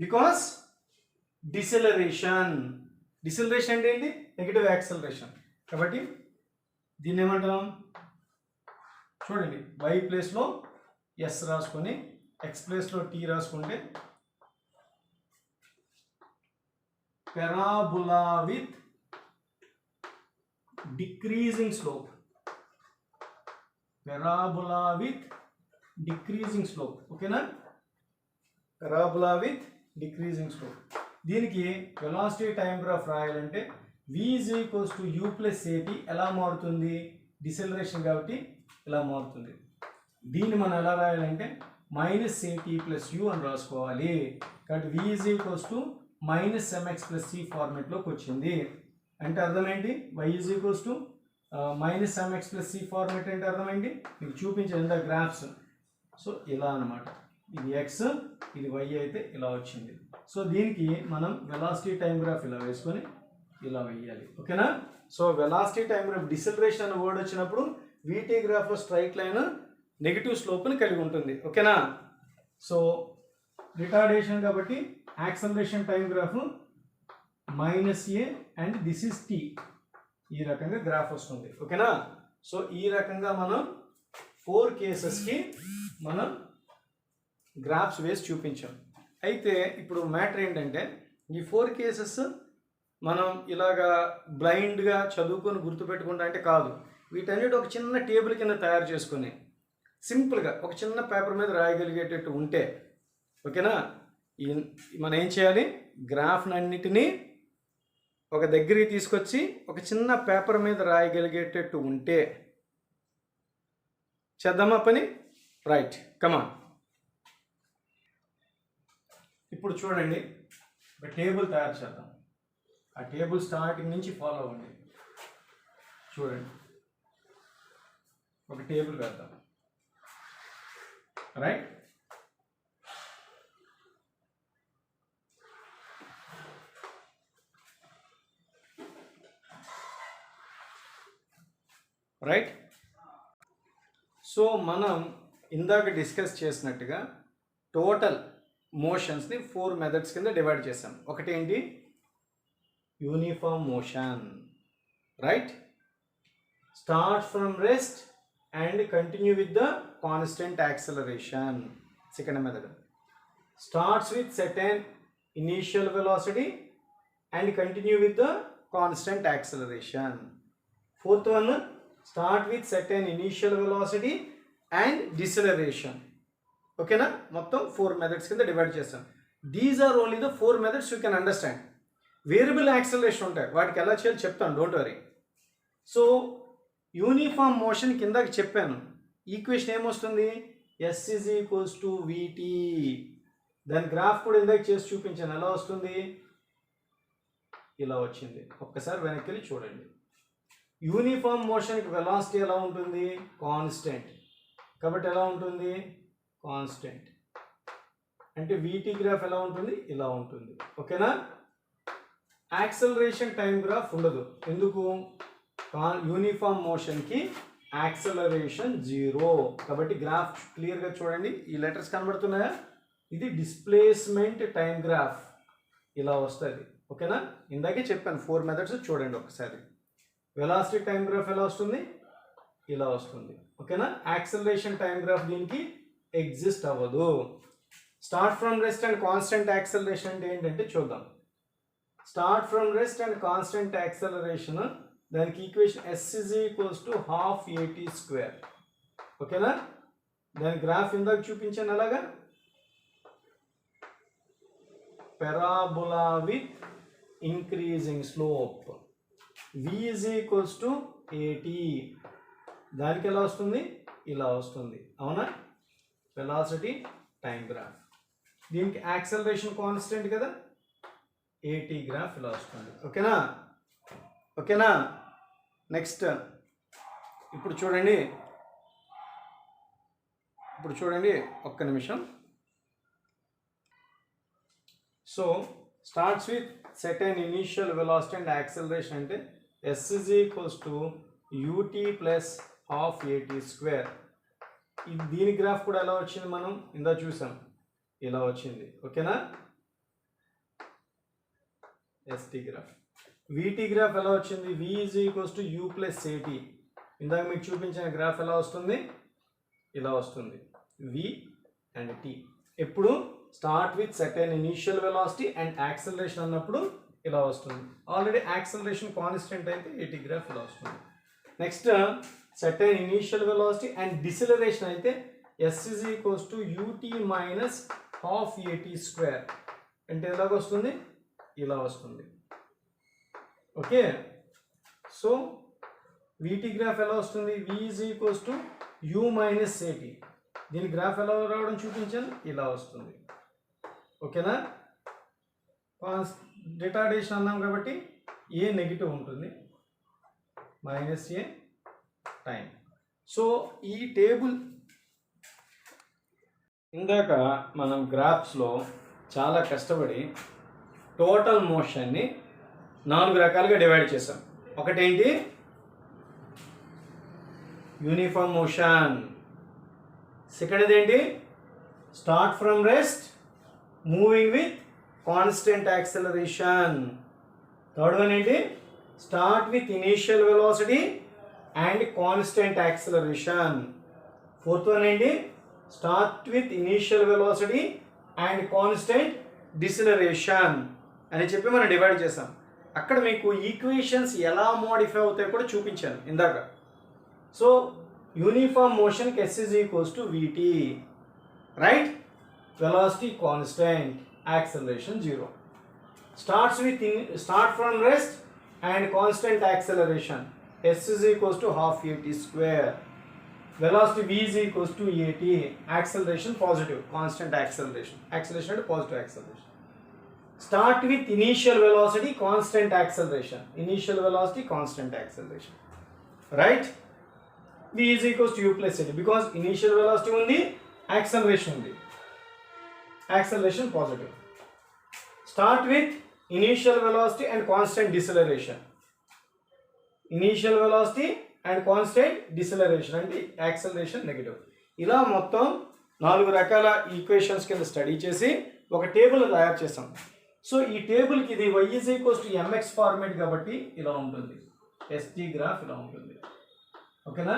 Speaker 1: బికాస్ డిసెలరేషన్. డిసెలరేషన్ అంటే ఏంటి? Negative acceleration. కాబట్టి దీన్ని ఏమంటాం? చూడండి, y ప్లేస్లో s రాసుకొని x ప్లేస్లో t రాసుకుంటే parabola with decreasing slope. Parabola with decreasing slope, ఓకేనా? Parabola with decreasing slope. దీనికి వెలాసిటీ టైం గ్రాఫ్ రాయాలంటే v is equals to u plus at ఎలా మారుతుంది? డిసెలరేషన్ కాబట్టి ఇలా మారుతుంది. దీన్ని మనం ఎలా రాయాలంటే మైనస్ at ప్లస్ u అని రాసుకోవాలి. కాబట్టి v is equals to minus mx plus c ఫార్మేట్లోకి వచ్చింది. అంటే అర్థం ఏంటి? y is equals to minus mx plus c format అంటే అర్థం ఏంటి? మీకు చూపించండి గ్రాఫ్స్. సో ఇలా అనమాట, ఇది x, ఇది y అయితే ఇలా వచ్చింది. సో దీనికి మనం వెలాసిటీ టైం గ్రాఫ్ ఇలా వేసుకొని ఇలా వేయాలి, ఓకేనా? సో వెలాసిటీ టైం గ్రాఫ్, డిసెలరేషన్ అనే వర్డ్ వచ్చినప్పుడు వీటీ గ్రాఫ్లో స్ట్రైట్ లైన్ నెగిటివ్ స్లోప్ని కలిగి ఉంటుంది, ఓకేనా? సో రిటార్డేషన్ కాబట్టి acceleration time graph minus A and this is T. ఈ రకంగా గ్రాఫ్ వస్తుంది, ఓకేనా? సో ఈ రకంగా మనం 4 కేసెస్కి మనం గ్రాఫ్స్ వేసి చూపించాం. అయితే ఇప్పుడు మ్యాటర్ ఏంటంటే ఈ 4 కేసెస్ మనం ఇలాగా బ్లైండ్గా చదువుకొని గుర్తుపెట్టుకుంటా అంటే కాదు. వీటన్నిటి ఒక చిన్న టేబుల్ కింద తయారు చేసుకొని సింపుల్గా ఒక చిన్న పేపర్ మీద రాయగలిగేటట్టు ఉంటే, ఓకేనా? మనం ఏం చేయాలి? గ్రాఫ్లన్నిటినీ ఒక దగ్గరికి తీసుకొచ్చి ఒక చిన్న పేపర్ మీద రాయగలిగేటట్టు ఉంటే చేద్దామా పని? రైట్, కమాన్. ఇప్పుడు చూడండి, ఒక టేబుల్ తయారు చేద్దాం. ఆ టేబుల్ స్టార్టింగ్ నుంచి ఫాలో అవ్వండి. చూడండి, ఒక టేబుల్ వేద్దాం. Right, right. సో మనం ఇందాక డిస్కస్ చేసినట్టుగా టోటల్ మోషన్స్ని 4 మెథడ్స్ కింద డివైడ్ చేసాం. ఒకటేంటి, uniform motion, right, start from rest and continue with the constant acceleration. Second method, starts with certain initial velocity and continue with the constant acceleration. Fourth one, start with certain initial velocity and deceleration. ఓకేనా, మొత్తం 4 methods కింద divide చేస్తాం. These are only the 4 methods you can understand. Variable acceleration ఉంటాయి, వాటికి ఎలా చేయాలో చెప్తాను, don't worry. So uniform motion కిందకి చెప్పాను. ఈక్వేషన్ ఏమొస్తుంది, s is equals to vt. దాని గ్రాఫ్ కూడా ఇందాక చేసి చూపించాను. ఎలా వస్తుంది, ఇలా వచ్చింది. ఒక్కసారి వెనక్కి వెళ్ళి చూడండి. యూనిఫామ్ మోషన్కి వెలాసిటీ ఎలా ఉంటుంది, కాన్స్టెంట్. కాబట్టి ఎలా ఉంటుంది, కాన్స్టెంట్. అంటే వీటీ గ్రాఫ్ ఎలా ఉంటుంది, ఇలా ఉంటుంది. ఓకేనా. యాక్సలరేషన్ టైం గ్రాఫ్ ఉండదు. ఎందుకు, యూనిఫామ్ మోషన్కి యాక్సలరేషన్ 0. కాబట్టి గ్రాఫ్ క్లియర్గా చూడండి. ఈ లెటర్స్ కనబడుతున్నాయా, ఇది డిస్ప్లేస్మెంట్ టైం గ్రాఫ్, ఇలా వస్తుంది. ఓకేనా, ఇందాకే చెప్పాను 4 మెథడ్స్ చూడండి ఒకసారి. వెలాసిటీ టైం గ్రాఫ్ ఎలా వస్తుంది, ఇలా వస్తుంది. ఓకేనా. యాక్సలరేషన్ టైం గ్రాఫ్ దీనికి ఎగ్జిస్ట్ అవ్వదు. Start from rest and constant acceleration అంటే ఏంటంటే చూద్దాం. Start from rest and constant acceleration, దానికి equation s is equals to ½ AT². ఓకేనా. దాని గ్రాఫ్ ఇందాక చూపించాను. అలాగా parabola with increasing slope, v is equals to AT. దానికి ఎలా వస్తుంది, ఇలా వస్తుంది. అవునా, వెలాసిటీ టైం గ్రాఫ్. దీనికి యాక్సలరేషన్ కాన్స్టెంట్ కదా, AT గ్రాఫ్ ఇలా వస్తుంది. ఓకేనా. ఓకేనా. నెక్స్ట్ ఇప్పుడు చూడండి ఒక్క నిమిషం. So starts with certain initial velocity and acceleration అంటే s is equals to ut plus ½ AT². దీని గ్రాఫ్ కూడా ఎలా వచ్చింది, మనం ఇందా చూసాం, ఇలా వచ్చింది. ఓకేనా. st graph. vt గ్రాఫ్ ఎలా వచ్చింది, v is equals to u plus at. ఇందాక మీకు చూపించిన గ్రాఫ్ ఎలా వస్తుంది, ఇలా వస్తుంది, v అండ్ t. ఎప్పుడు start with certain initial velocity and acceleration అన్నప్పుడు ఇలా వస్తుంది. ఆల్రెడీ యాక్సలరేషన్ కాన్స్టెంట్ అయితే AT గ్రాఫ్ ఇలా వస్తుంది. Next certain initial velocity and డిసిలరేషన్ అయితే s is equals to ut minus ½ AT². అంటే ఎలాగ వస్తుంది, ఇలా వస్తుంది. ఓకే. సో vt గ్రాఫ్ ఎలా వస్తుంది, v is equals to u minus at. దీని గ్రాఫ్ ఎలా రావడం చూపించాను, ఇలా వస్తుంది. ఓకేనా. రిటార్డేషన్ అన్నాం కాబట్టి ఏ నెగిటివ్ ఉంటుంది, -a టైం. సో ఈ టేబుల్ ఇందాక మనం గ్రాఫ్స్లో చాలా కష్టపడి టోటల్ మోషన్ని 4 రకాలుగా డివైడ్ చేసాం. ఒకటేంటి, యూనిఫామ్ మోషన్. సెకండ్ ఏంటి, start from rest moving with constant acceleration. Third one ఏంటి, start with initial velocity and constant acceleration. Fourth one ఏంటి, start with initial velocity and constant deceleration అని చెప్పి మనం డివైడ్ చేసాం. అక్కడ మీకు ఈక్వేషన్స్ ఎలా మోడిఫై అవుతాయో కూడా చూపించాను ఇందాక. సో యూనిఫామ్ మోషన్కి s is equals to vt, రైట్. Velocity constant, acceleration 0. Start from rest and constant acceleration, s is equals to ½ AT². velocity v is equals to at, acceleration positive, constant acceleration. Acceleration అంటే positive acceleration. start with initial velocity, constant acceleration. Initial velocity, constant acceleration. Right? V is equals to u plus at, because initial velocity undi, acceleration undi. Acceleration positive. Start with initial velocity and constant deceleration. Initial velocity and constant deceleration and acceleration negative. ఇలా మొత్తం 4 రకాల equations కింద study చేసి ఒక table తయారు చేసాం. So ఈ టేబుల్కి ఇది y is equals to mx format కాబట్టి ఇలా ఉంటుంది. ST గ్రాఫ్ ఇలా ఉంటుంది. ఓకేనా?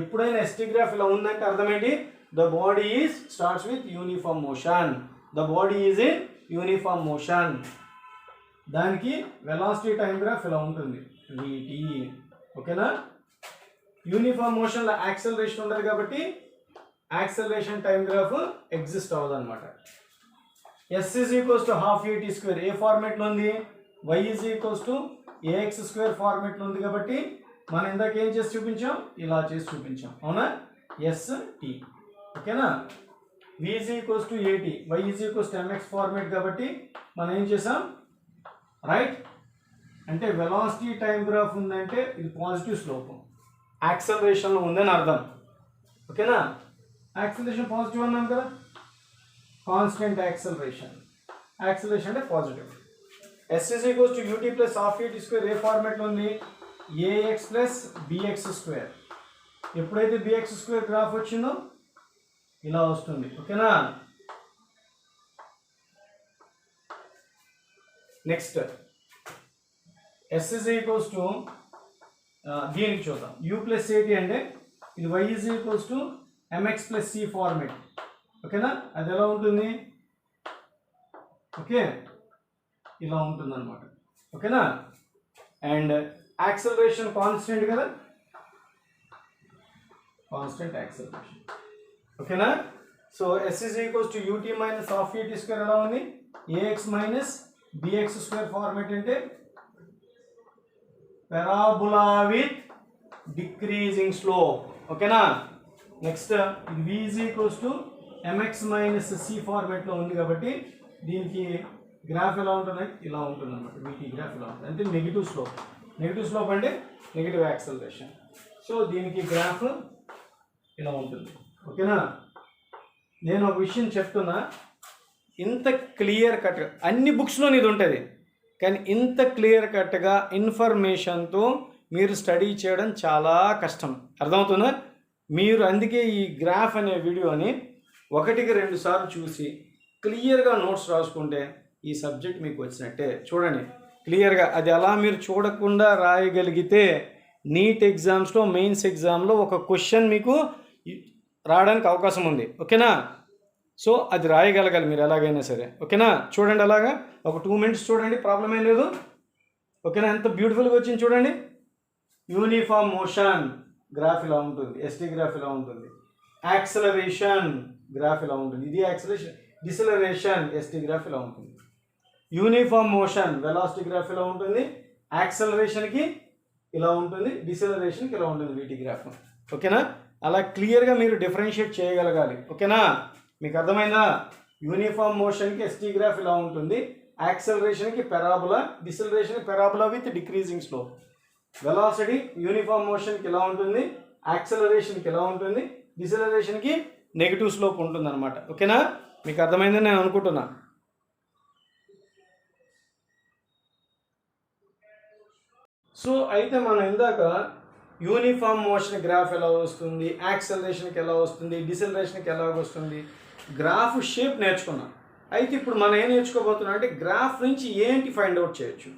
Speaker 1: ఎప్పుడైనా ST గ్రాఫ్ ఇలా ఉందంటే అర్థం ఏంటి? The body is starts with uniform motion. The body is in uniform motion. దానికి వెలాసిటీ టైం గ్రాఫ్ ఇలా ఉంటుంది. VT. ఓకేనా? యూనిఫామ్ మోషన్లో యాక్సలరేషన్ ఉండదు కాబట్టి యాక్సలరేషన్ టైం గ్రాఫ్ ఎగ్జిస్ట్ అవ్వదు అనమాట. S is equals to half AT square ఏ ఫార్మేట్లో ఉంది? Y is equals to AX square ఫార్మేట్లో ఉంది కాబట్టి మనం ఇందాక ఏం చేసి చూపించాం? ఇలా చేసి చూపించాం. అవునా? ST. ఓకేనా? V is equals to AT, Y is equals to MX format కాబట్టి మనం ఏం చేసాం? రైట్? అంటే వెలాసిటీ టైం గ్రాఫ్ ఉందంటే ఇది పాజిటివ్ స్లోప్, యాక్సలరేషన్లో ఉందని అర్థం. ఓకేనా? యాక్సలరేషన్ పాజిటివ్ అన్నాం కదా, కాన్స్టెంట్ యాక్సలరేషన్. యాక్సలరేషన్ అంటే positive. S is equals to ut plus half AT square ఏ ఫార్మేట్లో ఉంది? AX plus BX square. ఎప్పుడైతే BX square గ్రాఫ్ వచ్చిందో ఇలా వస్తుంది. ఓకేనా? Next S is equals to దీనికి చూద్దాం. U plus AT అంటే ఇది Y is equals to MX plus C format. ఓకేనా? అది ఎలా ఉంటుంది? ఓకే, ఇలా ఉంటుంది అనమాట. ఓకేనా? అండ్ యాక్సలరేషన్ కాన్స్టెంట్ కదా, కాన్స్టెంట్ యాక్సలరేషన్. ఓకేనా? So S is equals to ut minus half AT square ఎలా ఉంది? AX minus BX square format అంటే parabola with decreasing slope. ఓకేనా? నెక్స్ట్ ఇది V is equals to MX minus C ఫార్మేట్లో ఉంది కాబట్టి దీనికి గ్రాఫ్ ఎలా ఉంటుంది? ఇలా ఉంటుంది అనమాట. VT గ్రాఫ్ ఇలా ఉంటుంది అంటే నెగిటివ్ స్లోప్. నెగిటివ్ స్లోప్ అంటే నెగిటివ్ యాక్సలరేషన్. సో దీనికి గ్రాఫ్ ఇలా ఉంటుంది. ఓకేనా? నేను ఒక విషయం చెప్తున్నా, ఇంత క్లియర్ కట్గా అన్ని బుక్స్లో ఇది ఉంటుంది, కానీ ఇంత క్లియర్ కట్గా ఇన్ఫర్మేషన్తో మీరు స్టడీ చేయడం చాలా కష్టం. అర్థమవుతుందా? మీరు అందుకే ఈ గ్రాఫ్ అనే వీడియోని 1-2 సార్లు చూసి క్లియర్గా నోట్స్ రాసుకుంటే ఈ సబ్జెక్ట్ మీకు వచ్చినట్టే. చూడండి క్లియర్గా, అది అలా మీరు చూడకుండా రాయగలిగితే నీట్ ఎగ్జామ్స్లో, మెయిన్స్ ఎగ్జామ్లో ఒక క్వశ్చన్ మీకు రావడానికి అవకాశం ఉంది. ఓకేనా? సో అది రాయగలగాలి మీరు ఎలాగైనా సరే. ఓకేనా? చూడండి అలాగా ఒక 2 minutes చూడండి, ప్రాబ్లం ఏం లేదు. ఓకేనా? ఎంత బ్యూటిఫుల్గా వచ్చింది చూడండి. యూనిఫామ్ మోషన్ గ్రాఫ్ ఇలా ఉంటుంది, ST గ్రాఫ్ ఇలా ఉంటుంది. యాక్సలరేషన్ గ్రాఫ్ ఇలా ఉంటుంది, ఇది యాక్సలరేషన్. డిసలరేషన్ ST గ్రాఫ్ ఇలా ఉంటుంది. యూనిఫామ్ మోషన్ వెలాసిటీ గ్రాఫ్ ఇలా ఉంటుంది, యాక్సలరేషన్కి ఇలా ఉంటుంది, డిసలరేషన్కి ఇలా ఉంటుంది VT గ్రాఫ్. ఓకేనా? అలా క్లియర్గా మీరు డిఫరెన్షియేట్ చేయగలగాలి. ఓకేనా? మీకు అర్థమైందా? యూనిఫామ్ మోషన్కి ST గ్రాఫ్ ఇలా ఉంటుంది, యాక్సలరేషన్కి పెరాబులా, డిసలరేషన్కి parabola with decreasing slope. Velocity uniform మోషన్కి ఇలా ఉంటుంది, యాక్సలరేషన్కి ఇలా ఉంటుంది, డిసలరేషన్కి నెగిటివ్ స్లోప్ ఉంటుంది అనమాట. ఓకేనా? మీకు అర్థమైందని నేను అనుకుంటున్నా. సో అయితే మనం ఇందాక యూనిఫామ్ మోషన్ గ్రాఫ్ ఎలా వస్తుంది, యాక్సలరేషన్కి ఎలా వస్తుంది, డిసలరేషన్కి ఎలా వస్తుంది, గ్రాఫ్ షేప్ నేర్చుకున్నాం. అయితే ఇప్పుడు మనం ఏం నేర్చుకోబోతున్నాం అంటే గ్రాఫ్ నుంచి ఏంటి ఫైండ్ అవుట్ చేయొచ్చు,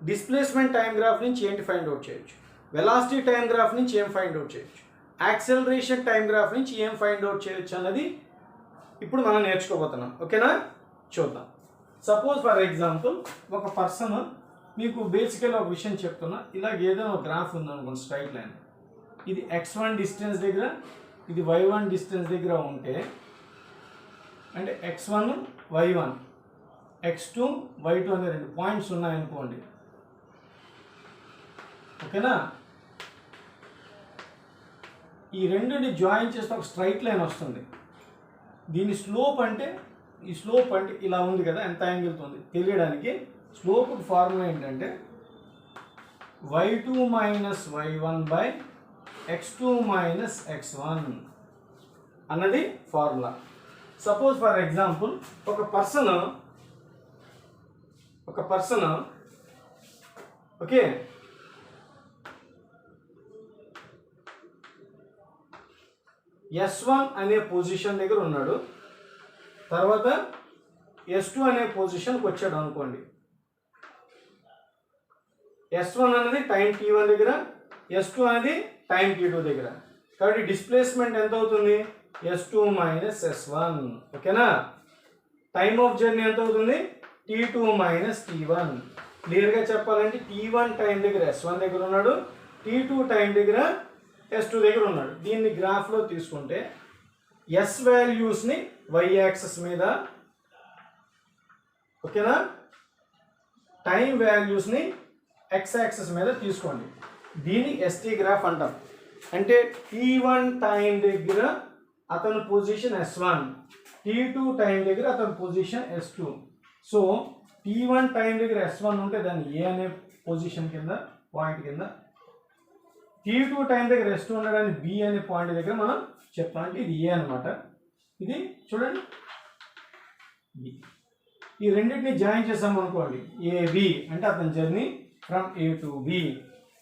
Speaker 1: డిస్ప్లేస్మెంట్ టైం గ్రాఫ్ నుంచి ఏంటి ఫైండ్ అవుట్ చేయొచ్చు, వెలాసిటీ టైం గ్రాఫ్ నుంచి ఏం ఫైండ్ అవుట్ చేయొచ్చు, యాక్సలరేషన్ టైం గ్రాఫ్ నుంచి ఏం ఫైండ్ అవుట్ చేయొచ్చు అన్నది ఇప్పుడు మనం నేర్చుకోబోతున్నాం. ఓకేనా? చూద్దాం. సపోజ్ ఫర్ ఎగ్జాంపుల్ ఒక పర్సన్, మీకు బేసికల్గా ఒక విషయం చెప్తున్నా, ఇలాగ ఏదైనా ఒక గ్రాఫ్ ఉందనుకోండి, స్ట్రైట్ లైన్. ఇది x1 డిస్టెన్స్ దగ్గర, ఇది y1 డిస్టెన్స్ దగ్గర ఉంటే, అంటే x1 y1 x2 y2 అనే 2 పాయింట్స్ ఉన్నాయనుకోండి. ఓకేనా? ఈ రెండుని జాయిన్ చేస్తే ఒక స్ట్రైట్ లైన్ వస్తుంది. దీని స్లోప్ అంటే ఈ స్లోప్ అంటే ఇలా ఉంది కదా, ఎంత యాంగిల్తో ఉంది తెలియడానికి స్లోప్ ఫార్ములా ఏంటంటే y2 minus y1 by x2 minus x1 అన్నది ఫార్ములా. సపోజ్ ఫర్ ఎగ్జాంపుల్ ఒక పర్సన్ ఓకే S1 అనే పొజిషన్ దగ్గర ఉన్నాడు, తర్వాత S2 అనే పొజిషన్కి వచ్చాడు అనుకోండి. S1 అనేది టైం t1 దగ్గర, S2 అనేది టైం t2 దగ్గర. కాబట్టి డిస్ప్లేస్మెంట్ ఎంత అవుతుంది? S2 minus S1. ఓకేనా? టైమ్ ఆఫ్ జర్నీ ఎంత అవుతుంది? t2 minus t1. క్లియర్గా చెప్పాలంటే t1 టైం దగ్గర S1 దగ్గర ఉన్నాడు, t2 టైం దగ్గర S2 దగ్గర ఉన్నాడు. దీన్ని గ్రాఫ్లో తీసుకుంటే S వాల్యూస్ని y యాక్సెస్ మీద, ఓకేనా, టైం వాల్యూస్ని x యాక్సెస్ మీద తీసుకోండి. దీన్ని ST గ్రాఫ్ అంటాం. అంటే t1 టైం దగ్గర అతని పొజిషన్ S1, t2 టైం దగ్గర అతని position S2. So t1 time దగ్గర S1 ఉంటే దాన్ని A అనే పొజిషన్ కింద, పాయింట్ కింద, t2 టైం దగ్గర S2 ఉండగానే B అనే పాయింట్ దగ్గర మనం చెప్పాలంటే ఇది A అనమాట. ఇది చూడండి B. ఈ రెండింటిని జాయిన్ చేసాం అనుకోండి, AB అంటే అతని journey from A to B.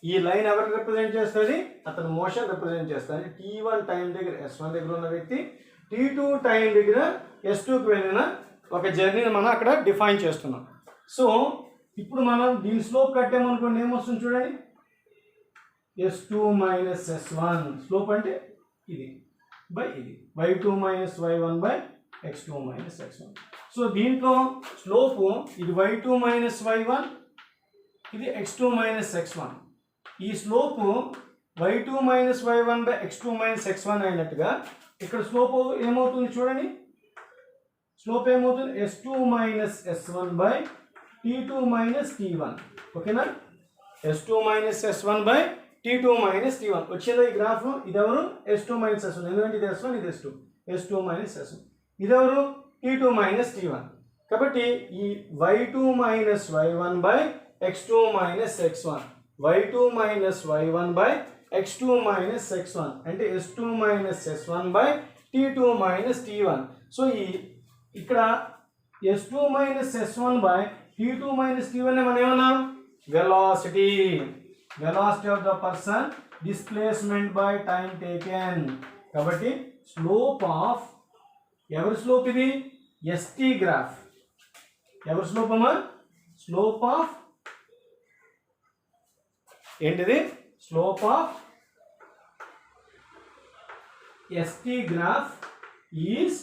Speaker 1: ఈ లైన్ ఎవరు రిప్రజెంట్ చేస్తుంది? అతను మోషన్ రిప్రజెంట్ చేస్తుంది. t1 టైం దగ్గర S1 దగ్గర ఉన్న వ్యక్తి t2 టైం దగ్గర S2కి వెళ్ళిన ఒక జర్నీని మనం అక్కడ డిఫైన్ చేస్తున్నాం. సో ఇప్పుడు మనం దీని స్లోప్ కట్టామనుకోండి, ఏమొస్తుంది చూడండి, S2 మైనస్ S1. స్లోప్ అంటే ఇది బై ఇది, y2 minus y1 by x2 minus x1. So దీంట్లో స్లోపు ఇది y2 మైనస్ y1, ఇది x2 మైనస్ x1. ఈ slope y2 minus y1 by x2 minus x1 అయినట్టుగా ఇక్కడ స్లోప్ ఏమవుతుంది చూడండి, స్లోప్ ఏమవుతుంది? S2 minus S1 by t2 minus t1. ఓకేనా? S2 minus S1 by t2 minus t1 వచ్చిందా ఈ గ్రాఫ్? ఇదెవరు? S2 minus S1. ఎందుకంటే ఇది S1, ఇది S2. S2 minus S1. ఇదెవరు? t2 minus t1. కాబట్టి ఈ y2 minus y1 by x2 minus x1, y2 minus y1 by x2 minus x1 అంటే S2 minus S1 by t2 minus t1. So ఇక్కడ S2 minus S1 by t2 minus t1 మనం ఏమన్నాం? Velocity. Velocity of the person, displacement by time taken. కాబట్టి slope of, ఎవరి slope ఇది? ST graph. ఎవరి slope అమ్మా? Slope of ఏంటిది? Slope of ST graph is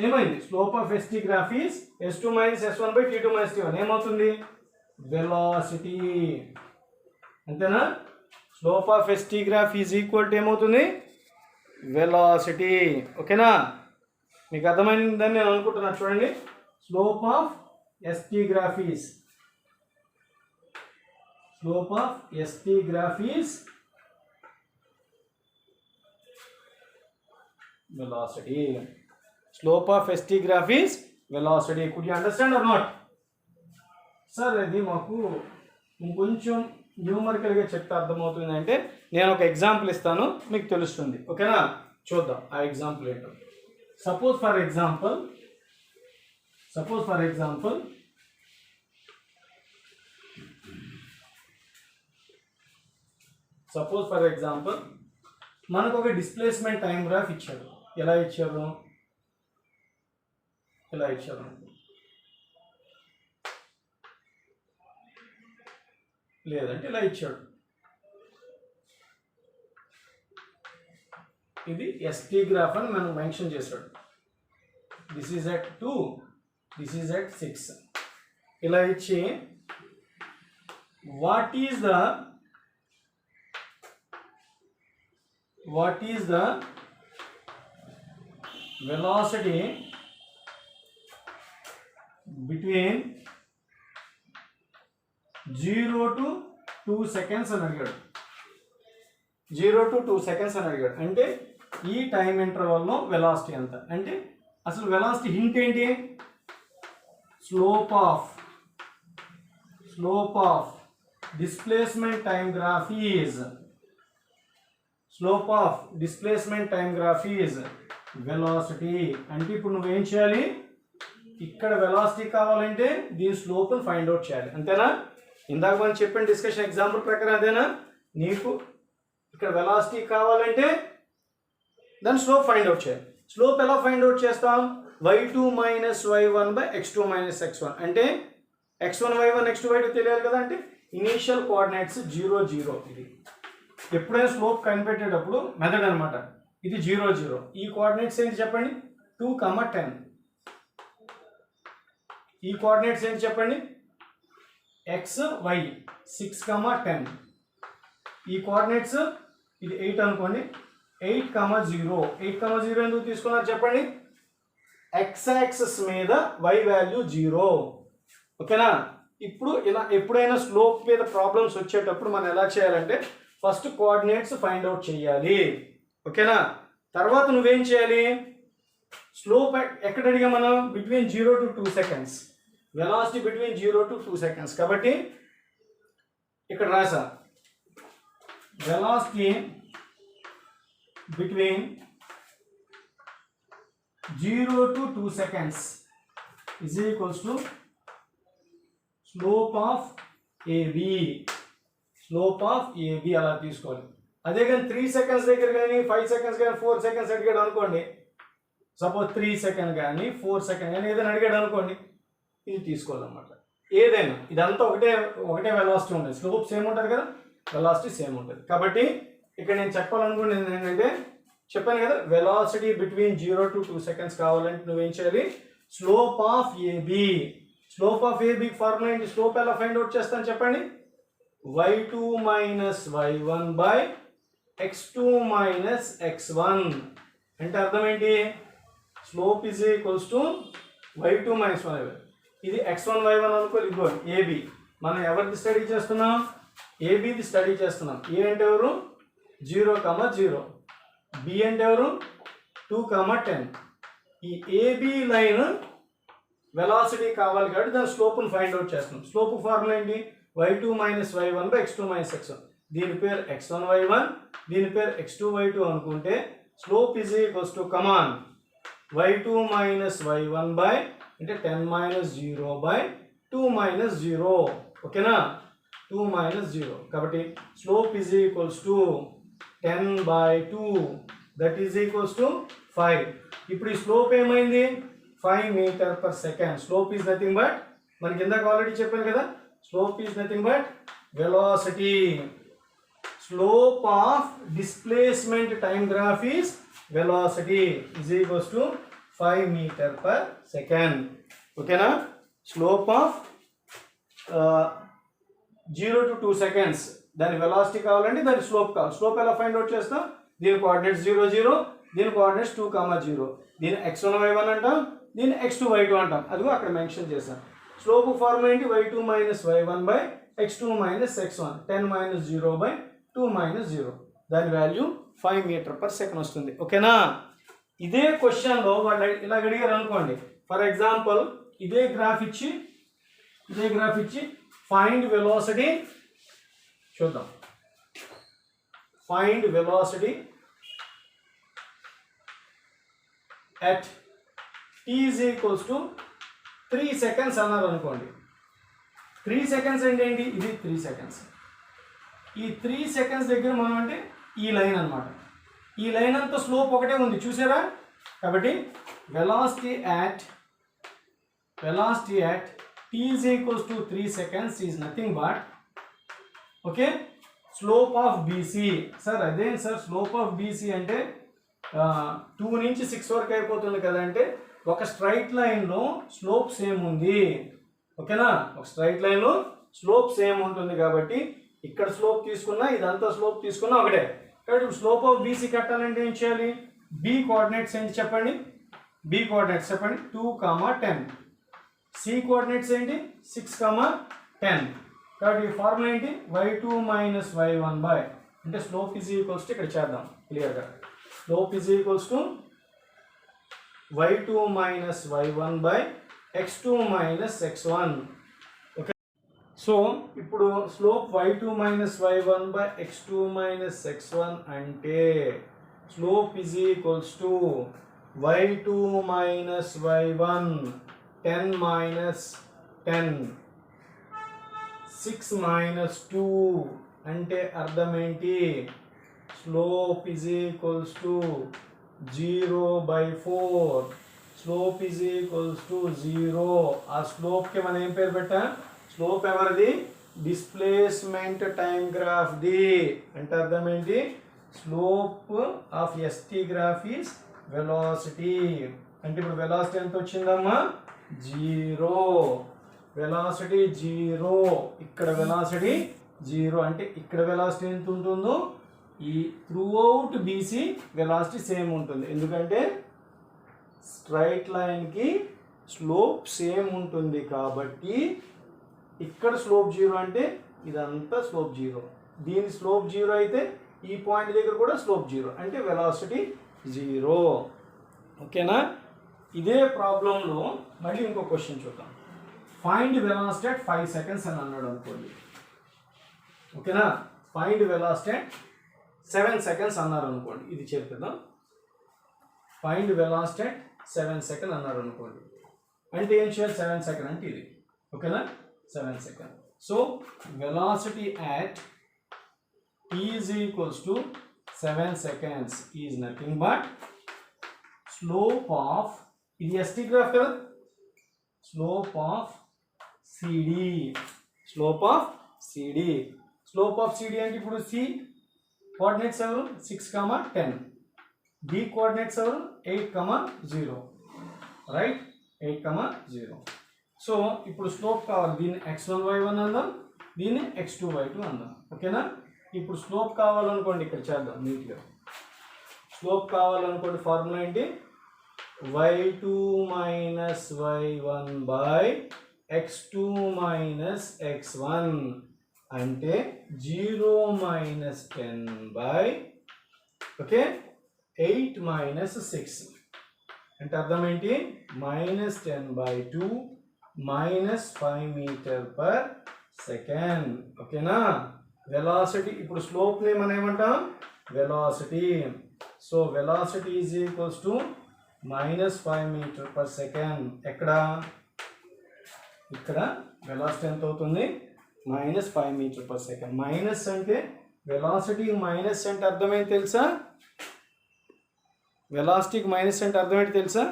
Speaker 1: ఏమైంది? Slope of ST graph is S2 minus S1 by t2 minus t1. ఏమవుతుంది? Velocity. అంతేనా? Slope of ST graph is equal to ఏమవుతుంది? Velocity. ఓకేనా? మీకు అర్థమైందని నేను అనుకుంటున్నాను. చూడండి, slope of ST graph is velocity. Slope of ST graph is velocity. Could you understand or not? Sir ఇది మాకు ఇంకొంచెం న్యూమరికల్గా చెప్తే అర్థమవుతుంది అంటే నేను ఒక ఎగ్జాంపుల్ ఇస్తాను, మీకు తెలుస్తుంది. ఓకేనా? చూద్దాం ఆ ఎగ్జాంపుల్ ఏంటో. సపోజ్ ఫర్ ఎగ్జాంపుల్ మనకు ఒక డిస్ప్లేస్మెంట్ టైం గ్రాఫ్ ఇచ్చారు. ఎలా ఇచ్చారు? లేదంటే ఇలా ఇచ్చాడు. ఇది ST గ్రాఫ్ అని మనం మెన్షన్ చేశాడు. This is at 2, this is at 6. ఇలా ఇచ్చి what is the velocity between 0 to 2 seconds అని అడిగాడు. 0 to 2 seconds అని అడిగాడు. అంటే ఈ టైం ఇంటర్వల్లో వెలాసిటీ ఎంత అంటే అసలు వెలాసిటీ హింట్ ఏంటి? Slope of displacement time graph is velocity. అంటే ఇప్పుడు నువ్వేం చేయాలి? ఇక్కడ వెలాసిటీ కావాలంటే దీని స్లోప్ ఫైండ్ అవుట్ చేయాలి, అంతేనా? ఇందాక మనం చెప్పిన డిస్కషన్ ఎగ్జాంపుల్ ప్రకారం అదేనా? నీకు ఇక్కడ వెలాసిటీ కావాలంటే దాని స్లోప్ ఫైండ్ అవుట్ చేయాలి. స్లోప్ ఎలా ఫైండ్ అవుట్ చేస్తాం? y2 minus y1 by x2 minus x1. అంటే x1 y1 x2 y2 తెలియాలి కదా. అంటే ఇనీషియల్ కోఆర్డినేట్స్ 0 0. ఇది ఎప్పుడైనా స్లోప్ కనిపెట్టేటప్పుడు మెథడ్ అనమాట. ఇది 0 0. ఈ కోఆర్డినేట్స్ ఏంటి చెప్పండి? 2, 10. ఈ కోఆర్డినేట్స్ ఏంటి చెప్పండి? x y 6, 10. ఈ కోఆర్డినేట్స్ ఇది 8 అనుకోండి. 8, 0. 8, 0 ఎందుకు తీసుకున్నారు చెప్పండి? x యాక్సిస్ మీద y వాల్యూ 0. ఓకేనా? ఇప్పుడు ఇలా ఎప్పుడైనా స్లోప్ మీద ప్రాబ్లమ్స్ వచ్చేటప్పుడు మనం ఎలా చేయాలంటే ఫస్ట్ కోఆర్డినేట్స్ ఫైండ్ అవుట్ చేయాలి, ఓకేనా? తర్వాత నువ్వేం చేయాలి? స్లోప్ ఎక్కడ అడిగా మనం? Between 0 to 2 seconds. Velocity between 0 to 2 seconds. కాబట్టి ఇక్కడ రాసా velocity between 0 to 2 seconds is equals to slope of AB అలా తీసుకోవాలి. అదే కానీ 3 seconds దగ్గర కానీ 5 seconds కానీ 4 seconds అడిగాడు అనుకోండి, సపోజ్ 3 seconds కానీ 4 seconds కానీ ఏదైనా అడిగాడు అనుకోండి, ఇది తీసుకోవాలన్నమాట. ఏదైనా ఇదంతా ఒకటే వెలాసిటీ ఉంటుంది, స్లోప్ సేమ్ ఉంటుంది కదా, వెలాసిటీ సేమ్ ఉంటుంది. కాబట్టి ఇక్కడ నేను చెప్పాలనుకునేది ఏంటంటే చెప్పాను కదా, వెలాసిటీ బిట్వీన్ 0 to 2 seconds కావాలంటే నువ్వేం చేయాలి? స్లోప్ ఆఫ్ AB ఫార్ములా ఏంటి? స్లోప్ ఎలా ఫైండ్ అవుట్ చేస్తాను చెప్పండి? y2 minus y1 by x2 minus x1. అంటే అర్థం ఏంటి? Slope is equals to y2 minus y1. ఇది x1 y1 అనుకో. ఇదిగో AB మనం ఎవరిది స్టడీ చేస్తున్నాం? ABది స్టడీ చేస్తున్నాం. A అంటే ఎవరు? 0, 0. B అంటే ఎవరు? 2, 10. ఈ AB లైన్ వెలాసిటీ కావాలి కాబట్టి దాని స్లోప్ను ఫైండ్ అవుట్ చేస్తున్నాం. స్లోప్ ఫార్ములా ఏంటి? y2 minus y1 by x2 minus x1. దీని పేరు x1 y1, దీని పేరు x2 y2 అనుకుంటే slope is equals to come on y2 minus y1 by అంటే 10 మైనస్ 0 బై 2 మైనస్ 0. ఓకేనా? 2 మైనస్ 0. కాబట్టి slope is equals to 10 by 2, that is equals to 5. ఇప్పుడు ఈ స్లోప్ ఏమైంది? 5 metre per second. Slope is nothing but మనకి ఇందాక already చెప్పాను కదా, slope is nothing but velocity. Slope of displacement time graph is velocity is equals to 5 metre per second. ఓకేనా? Slope of 0 to 2 seconds దాని velocity కావాలంటే దాని slope కావాలి. Slope ఎలా ఫైండ్ అవుట్ చేస్తాం? దీని కోఆర్డినేట్స్ 0 0, దీని కోఆర్డినేట్స్ 2, 0. దీని x1 y1 అంటాం, దీని x2 y2 అంటాం. అదిగో అక్కడ మెన్షన్ చేశాను. స్లోప్ ఫార్ములా ఏంటి? y2 minus y1 by x2 minus x1. 10 minus 0 by 2 minus 0. దాని వాల్యూ 5 మీటర్ పర్ సెకండ్ వస్తుంది. ఓకేనా? ఇదే క్వశ్చన్లో వాళ్ళు ఇలా అడిగారు అనుకోండి. ఫర్ ఎగ్జాంపుల్ ఇదే గ్రాఫ్ ఇచ్చి ఫైండ్ వెలాసిటీ చూద్దాం. Find velocity at t is equals to 3 seconds అన్నారు అనుకోండి. 3 seconds అంటే ఏంటి? ఇది 3 seconds. ఈ 3 seconds దగ్గర మనం అంటే ఈ లైన్ అన్నమాట. ఈ లైన్ అంతా స్లోప్ ఒకటే ఉంది, చూసారా? కాబట్టి velocity at t is equals to 3 seconds is nothing but okay slope of BC. Sir అదేం సార్ స్లోప్ ఆఫ్ BC అంటే 2 నుంచి 6 వరకు అయిపోతుంది కదా. అంటే ఒక స్ట్రైట్ లైన్లో స్లోప్ సేమ్ ఉంది, ఓకేనా? ఒక స్ట్రైట్ లైన్లో స్లోప్ సేమ్ ఉంటుంది కాబట్టి ఇక్కడ స్లోప్ తీసుకున్నా ఇదంతా స్లోప్ తీసుకున్నా ఒకటే. కాబట్టి స్లోప్ ఆఫ్ BC కట్టాలంటే ఏం చేయాలి? B కోఆర్డినేట్స్ ఏంటి చెప్పండి? 2, 10. C కోఆర్డినేట్స్ ఏంటి? 6, 10. కాబట్టి ఈ ఫార్ములా ఏంటి? y2 మైనస్ y1 బై అంటే స్లోప్ ఈజ్ ఈక్వల్స్ టు ఇక్కడ చేద్దాం క్లియర్గా. Slope is equals to y2 minus y1 by x2 minus x1. Okay, so ఇప్పుడు slope y2 minus y1 by x2 minus x1 అంటే slope is equals to y2 minus y1 10 minus 10 6 minus 2 అంటే అర్థం ఏంటి? Slope is equals to 0 by 4. Slope is equals to 0. ఆ స్లోప్కి మనం ఏం పేరు పెట్టా? స్లోప్ ఎవరిది? Displacement time graph the. అంటే అర్థం ఏంటి? Slope of ST graph is velocity. అంటే ఇప్పుడు వెలాసిటీ ఎంత వచ్చిందమ్మా? 0. వెలాసిటీ 0. ఇక్కడ వెలాసిటీ 0 అంటే ఇక్కడ వెలాసిటీ ఎంత ఉంటుందో ఈ through out BC velocity same ఉంటుంది. ఎందుకంటే స్ట్రైట్ లైన్కి స్లోప్ సేమ్ ఉంటుంది కాబట్టి ఇక్కడ స్లోప్ 0 అంటే ఇదంతా స్లోప్ 0. దీని స్లోప్ 0 అయితే ఈ పాయింట్ దగ్గర కూడా స్లోప్ 0 అంటే వెలాసిటీ 0. ఓకేనా? ఇదే ప్రాబ్లంలో మళ్ళీ ఇంకో క్వశ్చన్ చూద్దాం. ఫైండ్ వెలాసిటీ అట్ 5 seconds అని అన్నాడు అనుకోండి. ఓకేనా? ఫైండ్ వెలాసిటీ అట్ 7 seconds అన్నారు అనుకోండి. ఇది చెప్పేద్దాం. ఫైండ్ వెలాసిటీ అట్ 7 seconds అన్నారు అనుకోండి. అంటే ఏం చేయాలి? 7 seconds అంటే ఇది. ఓకేనా? 7 seconds. So velocity at t is equals to 7 seconds is nothing but slope of, ఇది ST గ్రాఫ్ కదా, slope of CD. Slope of CD. Slope of CD అంటే ఇప్పుడు C కోఆర్డినేట్స్ ఎవరు? 6, 10. B కోఆర్డినేట్స్ ఎవరు? 8, 0. రైట్? 8, 0. సో ఇప్పుడు slope కావాలి. దీన్ని x1 y1 అందాం, దీన్ని x2 y2 అందాం. ఓకేనా? ఇప్పుడు స్లోప్ కావాలనుకోండి, ఇక్కడ చేద్దాం నీట్గా. స్లోప్ కావాలనుకోండి, ఫార్ములా ఏంటి? y2 minus y1 by x2 minus x1 అంటే 0 minus 10 by ఓకే 8 minus 6 అంటే అర్థం ఏంటి? -10/2 -5 meter per second. ఓకేనా? వెలాసిటీ ఇప్పుడు స్లోప్ని మనం ఏమంటాం? Velocity. So velocity is equals to -5 meter per second. ఎక్కడ? ఇక్కడ వెలాసిటీ ఎంత అవుతుంది? -5 meter per second. మైనస్ అంటే వెలాసిటీకి మైనస్ అంటే అర్థమైంది తెలుసా? వెలాసిటీకి మైనస్ అంటే అర్థమేంటి తెలుసా?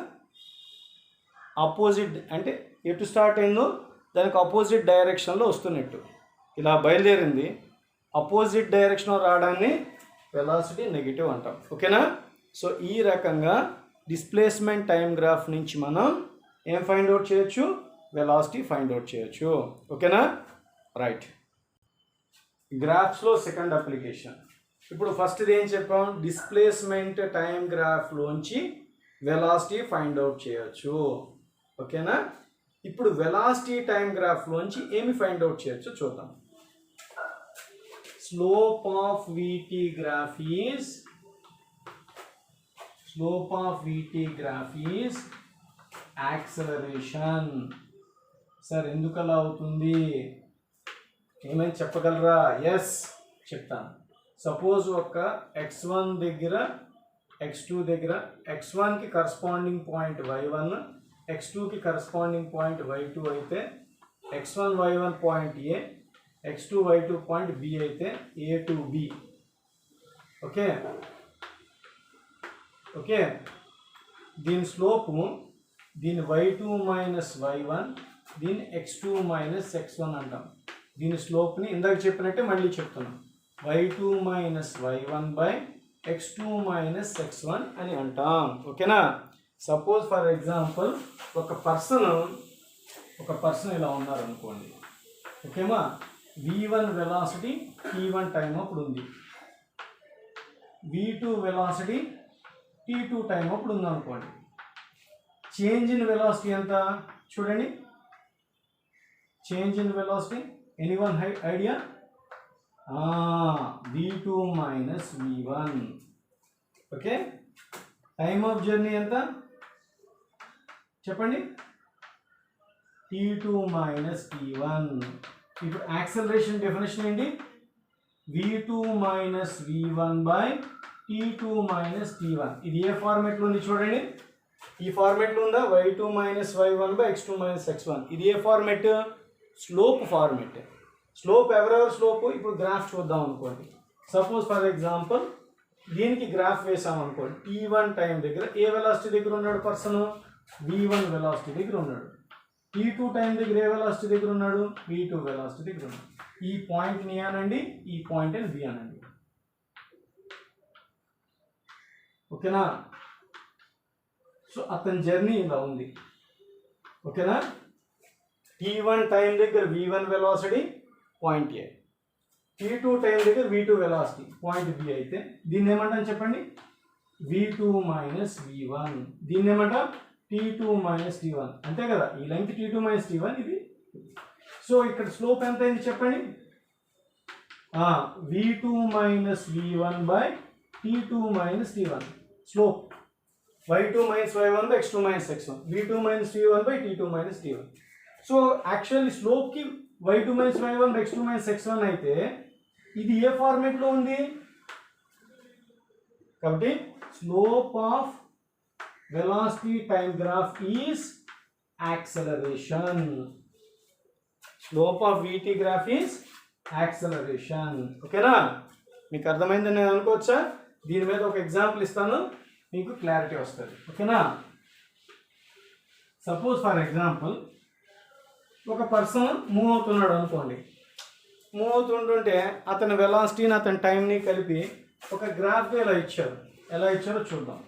Speaker 1: ఆపోజిట్ అంటే ఎటు స్టార్ట్ అయిందో దానికి ఆపోజిట్ డైరెక్షన్లో వస్తున్నట్టు. ఇలా బయలుదేరింది, అపోజిట్ డైరెక్షన్లో రావడాన్ని వెలాసిటీ నెగిటివ్ అంటాం. ఓకేనా? సో ఈ రకంగా డిస్ప్లేస్మెంట్ టైం గ్రాఫ్ నుంచి మనం ఏం ఫైండ్ అవుట్ చేయొచ్చు? వెలాసిటీ ఫైండ్ అవుట్ చేయొచ్చు. ఓకేనా? రైట్. గ్రాఫ్స్లో సెకండ్ అప్లికేషన్. ఇప్పుడు ఫస్ట్ది ఏం చెప్పాం? డిస్ప్లేస్మెంట్ టైం గ్రాఫ్లోంచి వెలాసిటీ ఫైండ్ అవుట్ చేయొచ్చు. ఓకేనా? ఇప్పుడు వెలాసిటీ టైం గ్రాఫ్లోంచి ఏమి ఫైండ్ అవుట్ చేయొచ్చు చూద్దాం. Slope of VT graph is acceleration. Sir ఎందుకు అలా అవుతుంది? ఏమైనా చెప్పగలరా? ఎస్ చెప్తాను. సపోజ్ ఒక x1 దగ్గర x2 దగ్గర x1కి కరస్పాండింగ్ పాయింట్ y1, x2కి కరస్పాండింగ్ పాయింట్ y2 అయితే x1 y1 point A, x2 y2 point B అయితే A to B. Okay okay దీని స్లోపు దీని y2 మైనస్ y1, దీన్ని x2 మైనస్ x1 అంటాం. దీని స్లోప్ని ఇందాక చెప్పినట్టే మళ్ళీ చెప్తున్నాం. y2 minus y1 by x2 minus x1 అని అంటాం. ఓకేనా? సపోజ్ ఫర్ ఎగ్జాంపుల్ ఒక పర్సన్ ఇలా ఉన్నారు అనుకోండి. ఓకేమా? v1 వెలాసిటీ t1 టైం అప్పుడు ఉంది, v2 వెలాసిటీ t2 టైం అప్పుడు ఉంది అనుకోండి. చేంజ్ ఇన్ వెలాసిటీ ఎంత చూడండి. Change in velocity anyone idea? v2 minus v1. Okay time of journey ఎంత? చెప్పండి, t2 మైనస్ t1. ఇప్పుడు యాక్సలరేషన్ డెఫినేషన్ ఏంటి, v2 minus v1 by t2 minus t1. ఇది ఏ ఫార్మేట్లో ఉంది చూడండి, ఈ ఫార్మేట్లో ఉందా, y2 minus y1 by x2 minus x1. ఇది ఏ ఫార్మేట్, స్లోప్ ఫార్మేట్. స్లోప్ ఎవరెవరు స్లోప్, ఇప్పుడు గ్రాఫ్ చూద్దాం అనుకోండి. సపోజ్ ఫర్ ఎగ్జాంపుల్ దీనికి గ్రాఫ్ వేసాం అనుకోండి, t1 టైం దగ్గర ఏ వెలాసిటీ దగ్గర ఉన్నాడు పర్సన్, v1 వెలాసిటీ దగ్గర ఉన్నాడు. t2 టైం దగ్గర ఏ వెలాసిటీ దగ్గర ఉన్నాడు, v2 వెలాసిటీ దగ్గర ఉన్నాడు. ఈ పాయింట్ని అనండి, ఈ పాయింట్ని బి అనండి. ఓకేనా, సో అతని జర్నీ ఇలా ఉంది. ఓకేనా, t1 టైం దగ్గర v1 వెలాసిటీ పాయింట్ ఏ, t2 టైం దగ్గర v2 వెలాసిటీ పాయింట్ బి అయితే దీన్ని ఏమంటాం చెప్పండి, v2 మైనస్ v1. దీన్ని ఏమంటాం, t2 మైనస్ t1. అంతే కదా, ఈ లెంగ్త్ t2 మైనస్ t1 ఇది. సో ఇక్కడ స్లోప్ ఎంత అయింది చెప్పండి, v2 minus v1 by t2 minus t1. Slope y2 minus y1 by x2 minus x1, v2 minus t1 by t2 minus t1. So actually స్లోప్కి y2 minus y1 by x2 minus x1 అయితే ఇది ఏ ఫార్మేట్లో ఉంది, కాబట్టి slope of velocity time graph is acceleration. Slope of VT graph is acceleration. ఓకేనా, మీకు అర్థమైందని నేను అనుకోవచ్చా, దీని మీద ఒక ఎగ్జాంపుల్ ఇస్తాను, మీకు క్లారిటీ వస్తుంది. ఓకేనా, సపోజ్ ఫర్ ఎగ్జాంపుల్ ఒక పర్సన్ మూవ్ అవుతున్నాడు అనుకోండి. మూవ్ అవుతుంటుంటే అతని వెలాసిటీని అతని టైంని కలిపి ఒక గ్రాఫ్ ఇలా ఇచ్చారు. ఎలా ఇచ్చారో చూద్దాం.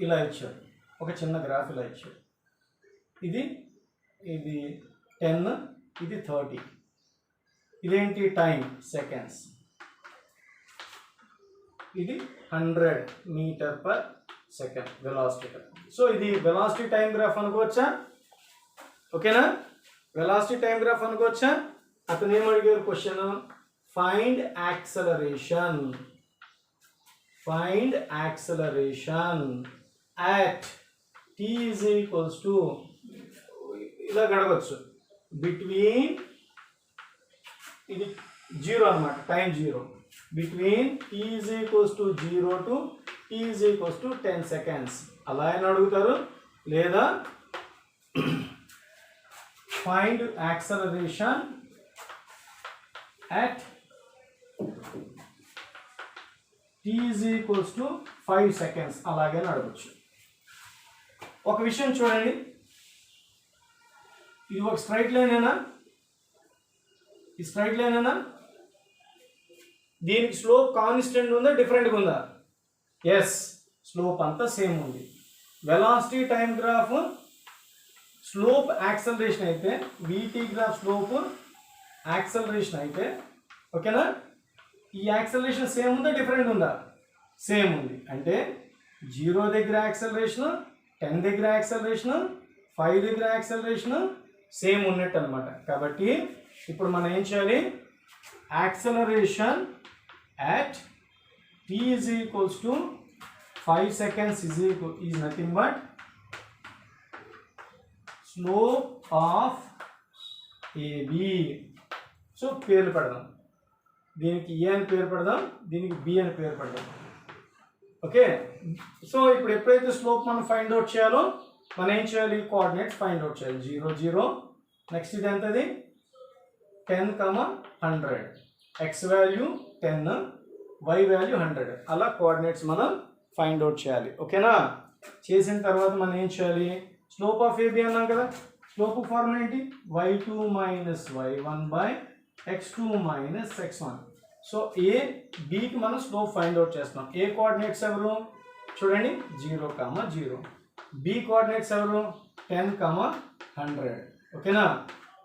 Speaker 1: ఇలా ఇచ్చారు, ఒక చిన్న గ్రాఫ్ ఇలా ఇచ్చారు. ఇది 10, ఇది 30. ఇదేంటి, టైం సెకండ్స్. ఇది 100 metre per second velocity. So ఇది వెలాసిటీ టైం గ్రాఫ్ అనుకోవచ్చా, ఓకేనా, వెలాసిటీ టైం గ్రాఫ్ అనుకోవచ్చా. అతను ఏం అడిగారు question, find acceleration, find acceleration at t is equals to, ఇలా గడవచ్చు, బిట్వీన్, ఇది 0 అన్నమాట, time 0, between t is equals to 0 to t is equals to 10 seconds అలా అని అడుగుతారు. లేదా find acceleration at t is equals to 5 seconds అలాగే అడగచ్చు. ఒక విషయం చూడండి, ఇది ఒక స్ట్రైట్ లైనేనా, ఈ స్ట్రైట్ లైనేనా, దీనికి స్లోప్ కాన్స్టెంట్ ఉందా డిఫరెంట్గా ఉందా, ఎస్, స్లోప్ అంతా సేమ్ ఉంది. Velocity time graph slope acceleration అయితే, విటి గ్రాఫ్ స్లోప్ యాక్సలరేషన్ అయితే, ఓకేనా, ఈ యాక్సలరేషన్ సేమ్ ఉందా డిఫరెంట్ ఉందా, సేమ్ ఉంది. అంటే 0 దగ్గర యాక్సలరేషన్, 10 దగ్గర యాక్సలరేషన్, 5 దగ్గర యాక్సలరేషన్ సేమ్ ఉన్నట్టు అనమాట. కాబట్టి ఇప్పుడు మనం ఏం చేయాలి, acceleration at t is equals to 5 seconds is nothing but slope of AB. So పేర్లు పెడదాం, దీనికి ఏ అని పేరు పెడదాం, దీనికి బి అని పేరు పెడదాం. ఓకే, సో ఇప్పుడు ఎప్పుడైతే స్లోప్ మనం ఫైండ్ అవుట్ చేయాలో మనం ఏం చేయాలి, కోఆర్డినేట్స్ ఫైండ్ అవుట్ చేయాలి. 0, 0, నెక్స్ట్ ఇది ఎంతది 10, 100, ఎక్స్ వాల్యూ 10, వై వాల్యూ 100, అలా కోఆర్డినేట్స్ మనం ఫైండ్ అవుట్ చేయాలి. ఓకేనా, చేసిన తర్వాత మనం ఏం చేయాలి, స్లోప్ ఆఫ్ ఏబి అన్నాం కదా, స్లోప్ ఫార్ములా ఏంటి, y2 minus y1 by x2 minus x1. So A బికి మనం స్లోప్ ఫైండ్ అవుట్ చేస్తున్నాం. ఏ కోఆర్డినేట్స్ ఎవరు చూడండి, 0, 0, బి కోఆర్డినేట్స్ ఎవరు 10, 100. ఓకేనా,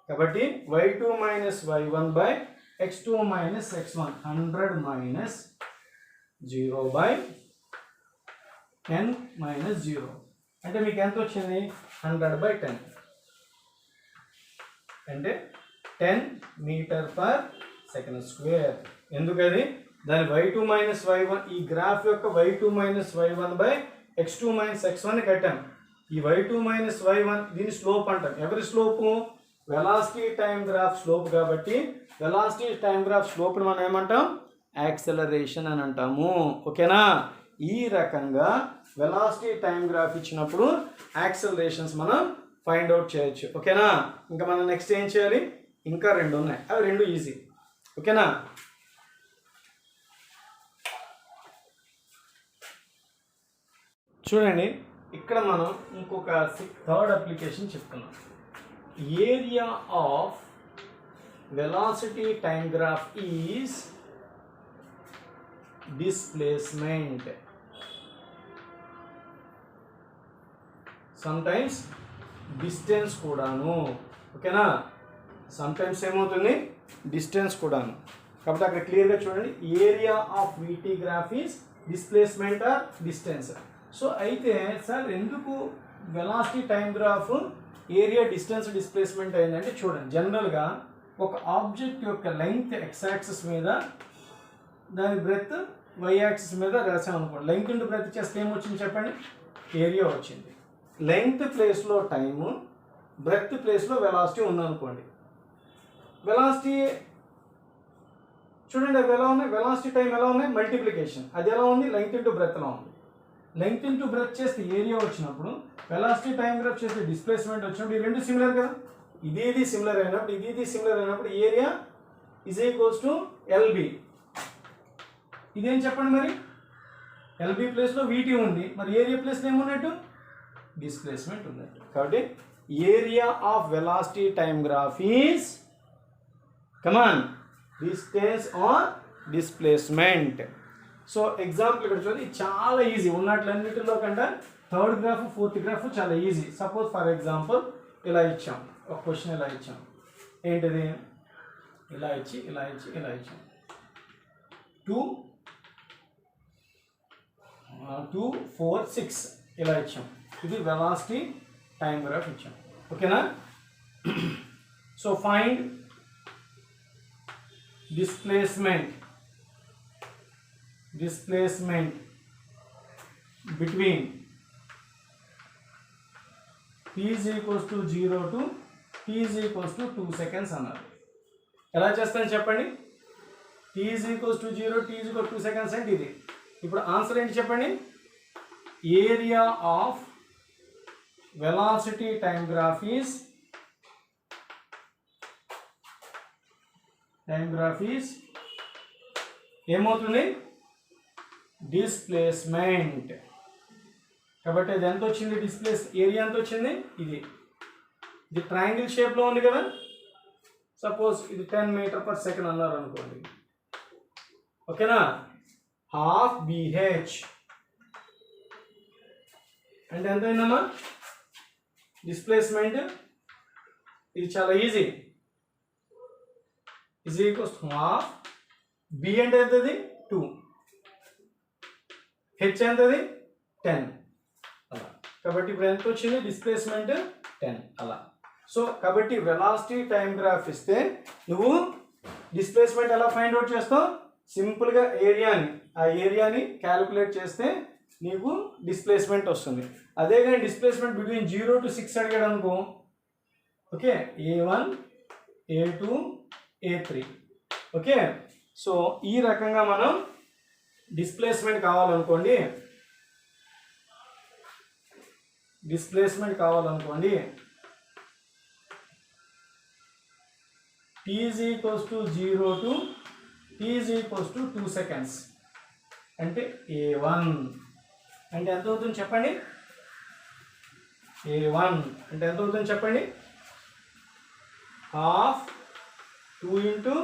Speaker 1: కాబట్టి y2 minus y1 by x2 minus x1, 100 minus 0 by 10 minus 0 అంటే మీకు ఎంత వచ్చింది, 100 బై 10 అంటే 10 మీటర్ పర్ సెకండ్ స్క్వేర్. ఎందుకది, దాని y2 మైనస్ y1, ఈ గ్రాఫ్ యొక్క y2 minus y1 by x2 minus x1 కట్టాం. ఈ y2 మైనస్ y1 దీని స్లోప్ అంటాం. ఎవరి slope? Velocity time graph slope. కాబట్టి వెలాసిటీ టైం గ్రాఫ్ స్లోప్ని మనం ఏమంటాం? యాక్సలరేషన్ అని అంటాము. ఓకేనా? ఈ రకంగా వెలాసిటీ టైం గ్రాఫ్ ఇచ్చినప్పుడు యాక్సలరేషన్స్ మనం ఫైండ్ అవుట్ చేయొచ్చు. ఓకేనా? ఇంకా మనం నెక్స్ట్ ఏం చేయాలి? ఇంకా 2 ఉన్నాయి, అవి 2 ఈజీ. ఓకేనా? చూడండి, ఇక్కడ మనం ఇంకొక థర్డ్ అప్లికేషన్ చెప్తున్నాం. Area of velocity time graph is displacement. Sometimes distance కూడాను. ఓకేనా? సమ్టైమ్స్ ఏమవుతుంది? డిస్టెన్స్ కూడాను. కాబట్టి అక్కడ క్లియర్గా చూడండి, area of VT graph is displacement or distance. So అయితే సార్ ఎందుకు velocity time graph area distance displacement అయిందంటే, చూడండి, జనరల్గా ఒక ఆబ్జెక్ట్ యొక్క లెంగ్త్ ఎక్స్ యాక్సిస్ మీద, దాని బ్రెత్ వై యాక్సిస్ మీద రాసాం అనుకోండి. లెంగ్త్ ఇంటూ బ్రెత్ చేస్తే ఏమొచ్చింది చెప్పండి? ఏరియా వచ్చింది. లెంగ్త్ ప్లేస్లో టైము, బ్రెత్ ప్లేస్లో వెలాసిటీ ఉందనుకోండి. వెలాసిటీ చూడండి అవి ఎలా ఉన్నాయి? వెలాసిటీ టైం ఎలా ఉన్నాయి? మల్టిప్లికేషన్. అది ఎలా ఉంది? లెంగ్త్ ఇంటూ బ్రెత్లో ఉంది. లెంగ్త్ ఇంటూ బ్రెత్ చేస్తే ఏరియా వచ్చినప్పుడు, వెలాసిటీ టైం గ్రాఫ్ చేస్తే డిస్ప్లేస్మెంట్ వచ్చినప్పుడు, ఈ రెండు సిమిలర్ కదా. ఇది సిమిలర్ అయినప్పుడు, ఇది సిమిలర్ అయినప్పుడు area is equals to LB. ఇదేం చెప్పండి మరి? ఎల్బి ప్లేస్లో వీటీ ఉంది, మరి ఏరియా ప్లేస్లో ఏమున్నట్టు? డిస్ప్లేస్మెంట్ ఉన్నట్టు. కాబట్టి area of velocity time graph is common distance or displacement. So example ఇక్కడ చూడండి, చాలా ఈజీ. ఉన్నట్లన్నిటిలో కంటే థర్డ్ గ్రాఫ్, ఫోర్త్ గ్రాఫ్ చాలా ఈజీ. సపోజ్ ఫర్ ఎగ్జాంపుల్ ఇలా ఇచ్చాం, ఒక క్వశ్చన్ ఇలా ఇచ్చాం. ఏంటిది? ఇలా ఇచ్చి ఇలా ఇచ్చాం. 2, 4, 6 ఇలా ఇచ్చాం. ఇది వెలాసిటీ టైం గ్రాఫ్ ఇచ్చాం. ఓకేనా? So find displacement between t is equals to 0 to t is equals to 2 seconds అన్నారు. ఎలా చేస్తాను చెప్పండి? t is equals to 0, t is equals to 2 seconds అంటే ఇది. ఇప్పుడు ఆన్సర్ ఏంటి చెప్పండి? Area of velocity time graph is ఏమవుతుంది? డిస్ప్లేస్మెంట్. కాబట్టి అది ఎంత వచ్చింది? ఏరియా ఎంత వచ్చింది? ఇది ట్రయాంగిల్ షేప్లో ఉంది కదా. సపోజ్ ఇది 10 మీటర్ పర్ సెకండ్ అన్నారు అనుకోండి. ఓకేనా? హాఫ్ BH అంటే ఎంత అయిందమ్మా డిస్ప్లేస్మెంట్? ఇది చాలా easy. is equals to half b అంటే ఎంతది 2, h ఎంతది 10 అలా. కాబట్టి ఇప్పుడు ఎంత వచ్చింది డిస్ప్లేస్మెంట్? 10 అలా. సో కాబట్టి వెలాసిటీ టైం గ్రాఫ్ ఇస్తే నువ్వు డిస్ప్లేస్మెంట్ ఎలా ఫైండ్ అవుట్ చేస్తావు? సింపుల్గా ఆ ఏరియాని క్యాలిక్యులేట్ చేస్తే నీకు డిస్ప్లేస్మెంట్ వస్తుంది. అదే కానీ డిస్ప్లేస్మెంట్ బిట్వీన్ 0 to 6 అడిగాడు అనుకో, okay, A1, A2, A3. Okay, so ఈ రకంగా మనం displacement కావాలనుకోండి, t is equals to 0 to t is equals to 2 seconds అంటే A1 అంటే ఎంత అవుతుంది చెప్పండి? A1 అంటే ఎంత అవుతుంది చెప్పండి? Half 2 into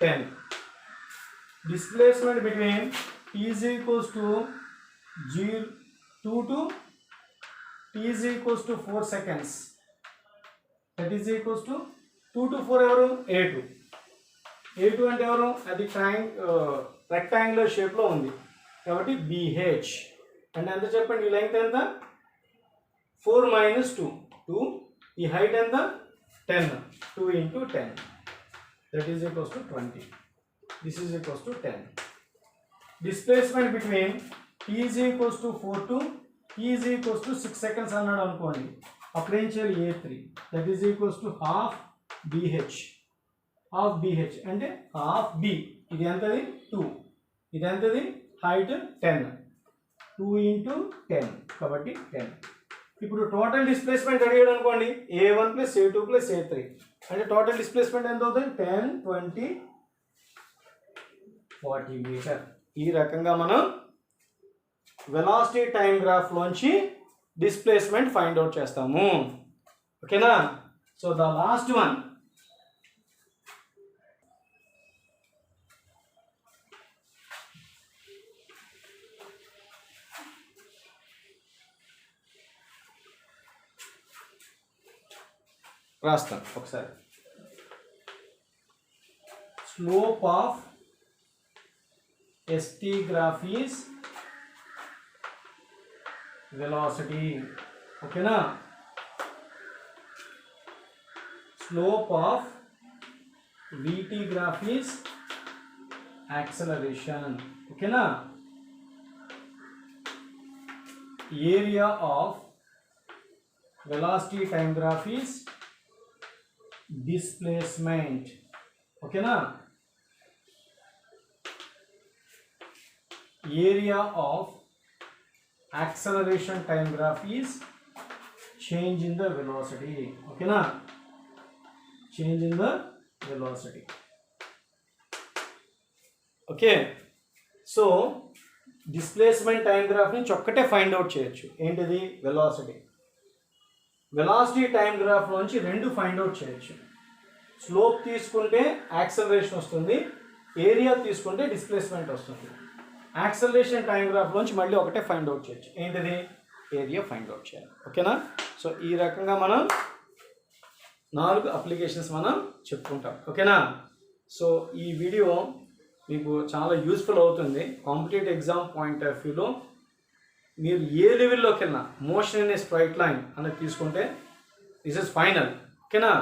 Speaker 1: 10. Displacement between t is equals to 2 to t is equals to 4 seconds. That is equals to 2 to 4 ఎవరు? A2 అంటే ఎవరు? అది రెక్టాంగులర్ షేప్లో ఉంది కాబట్టి BH అంటే ఎంత చెప్పండి? ఈ లెంగ్త్ ఎంత? 4 minus 2. ఈ హైట్ ఎంత? 10. 2 into 10. That is equals to 20. This is equals to 10. Displacement between t is equals to 4 to is equals to 6 seconds అన్నాడు అనుకోండి, అప్పుడు ఏం చేయాలి, A3 that is equals to half BH అంటే హాఫ్ B, ఇది ఎంతది 2, ఇది ఎంతది హైట్ 10, 2 into 10 కాబట్టి 10. ఇప్పుడు టోటల్ డిస్ప్లేస్మెంట్ అడిగాడు అనుకోండి, A1 + A2 + A3 అంటే టోటల్ డిస్ప్లేస్మెంట్ ఎంత అవుతుంది, 10, 20, 40 మీటర్. ఈ రకంగా మనం వెలాసిటీ టైం గ్రాఫ్లోంచి డిస్ప్లేస్మెంట్ ఫైండ్ అవుట్ చేస్తాము. ఓకేనా? సో ద లాస్ట్ వన్, రాస్తాను ఒకసారి. Slope of ST graph is velocity. ఓకేనా? Slope of VT graph is acceleration. ఓకేనా? Area of velocity time graph is displacement. ఓకేనా? Area of acceleration time graph is change in the velocity. ఓకేనా? Change in the velocity. Okay, so displacement time graph నుంచి ఒక్కటే find out చేయొచ్చు, ఏంటిది, velocity. Velocity time graph నుంచి రెండు find out చేయొచ్చు. Slope తీసుకుంటే యాక్సలరేషన్ వస్తుంది, ఏరియా తీసుకుంటే డిస్ప్లేస్మెంట్ వస్తుంది. యాక్సలరేషన్ టైం గ్రాఫ్ నుంచి మళ్ళీ ఒకటే ఫైండ్ అవుట్ చేయొచ్చు, ఏంటిది, ఏరియా ఫైండ్ అవుట్ చేయాలి. ఓకేనా? సో ఈ రకంగా మనం 4 అప్లికేషన్స్ మనం చెప్పుకుంటాం. ఓకేనా? సో ఈ వీడియో మీకు చాలా యూస్ఫుల్ అవుతుంది. కాంపిటేటివ్ ఎగ్జామ్ పాయింట్ ఆఫ్ వ్యూలో మీరు ఏ లెవెల్లోకి వెళ్ళినా motion in a straight line అనేది తీసుకుంటే దిస్ ఇస్ ఫైనల్. ఓకేనా?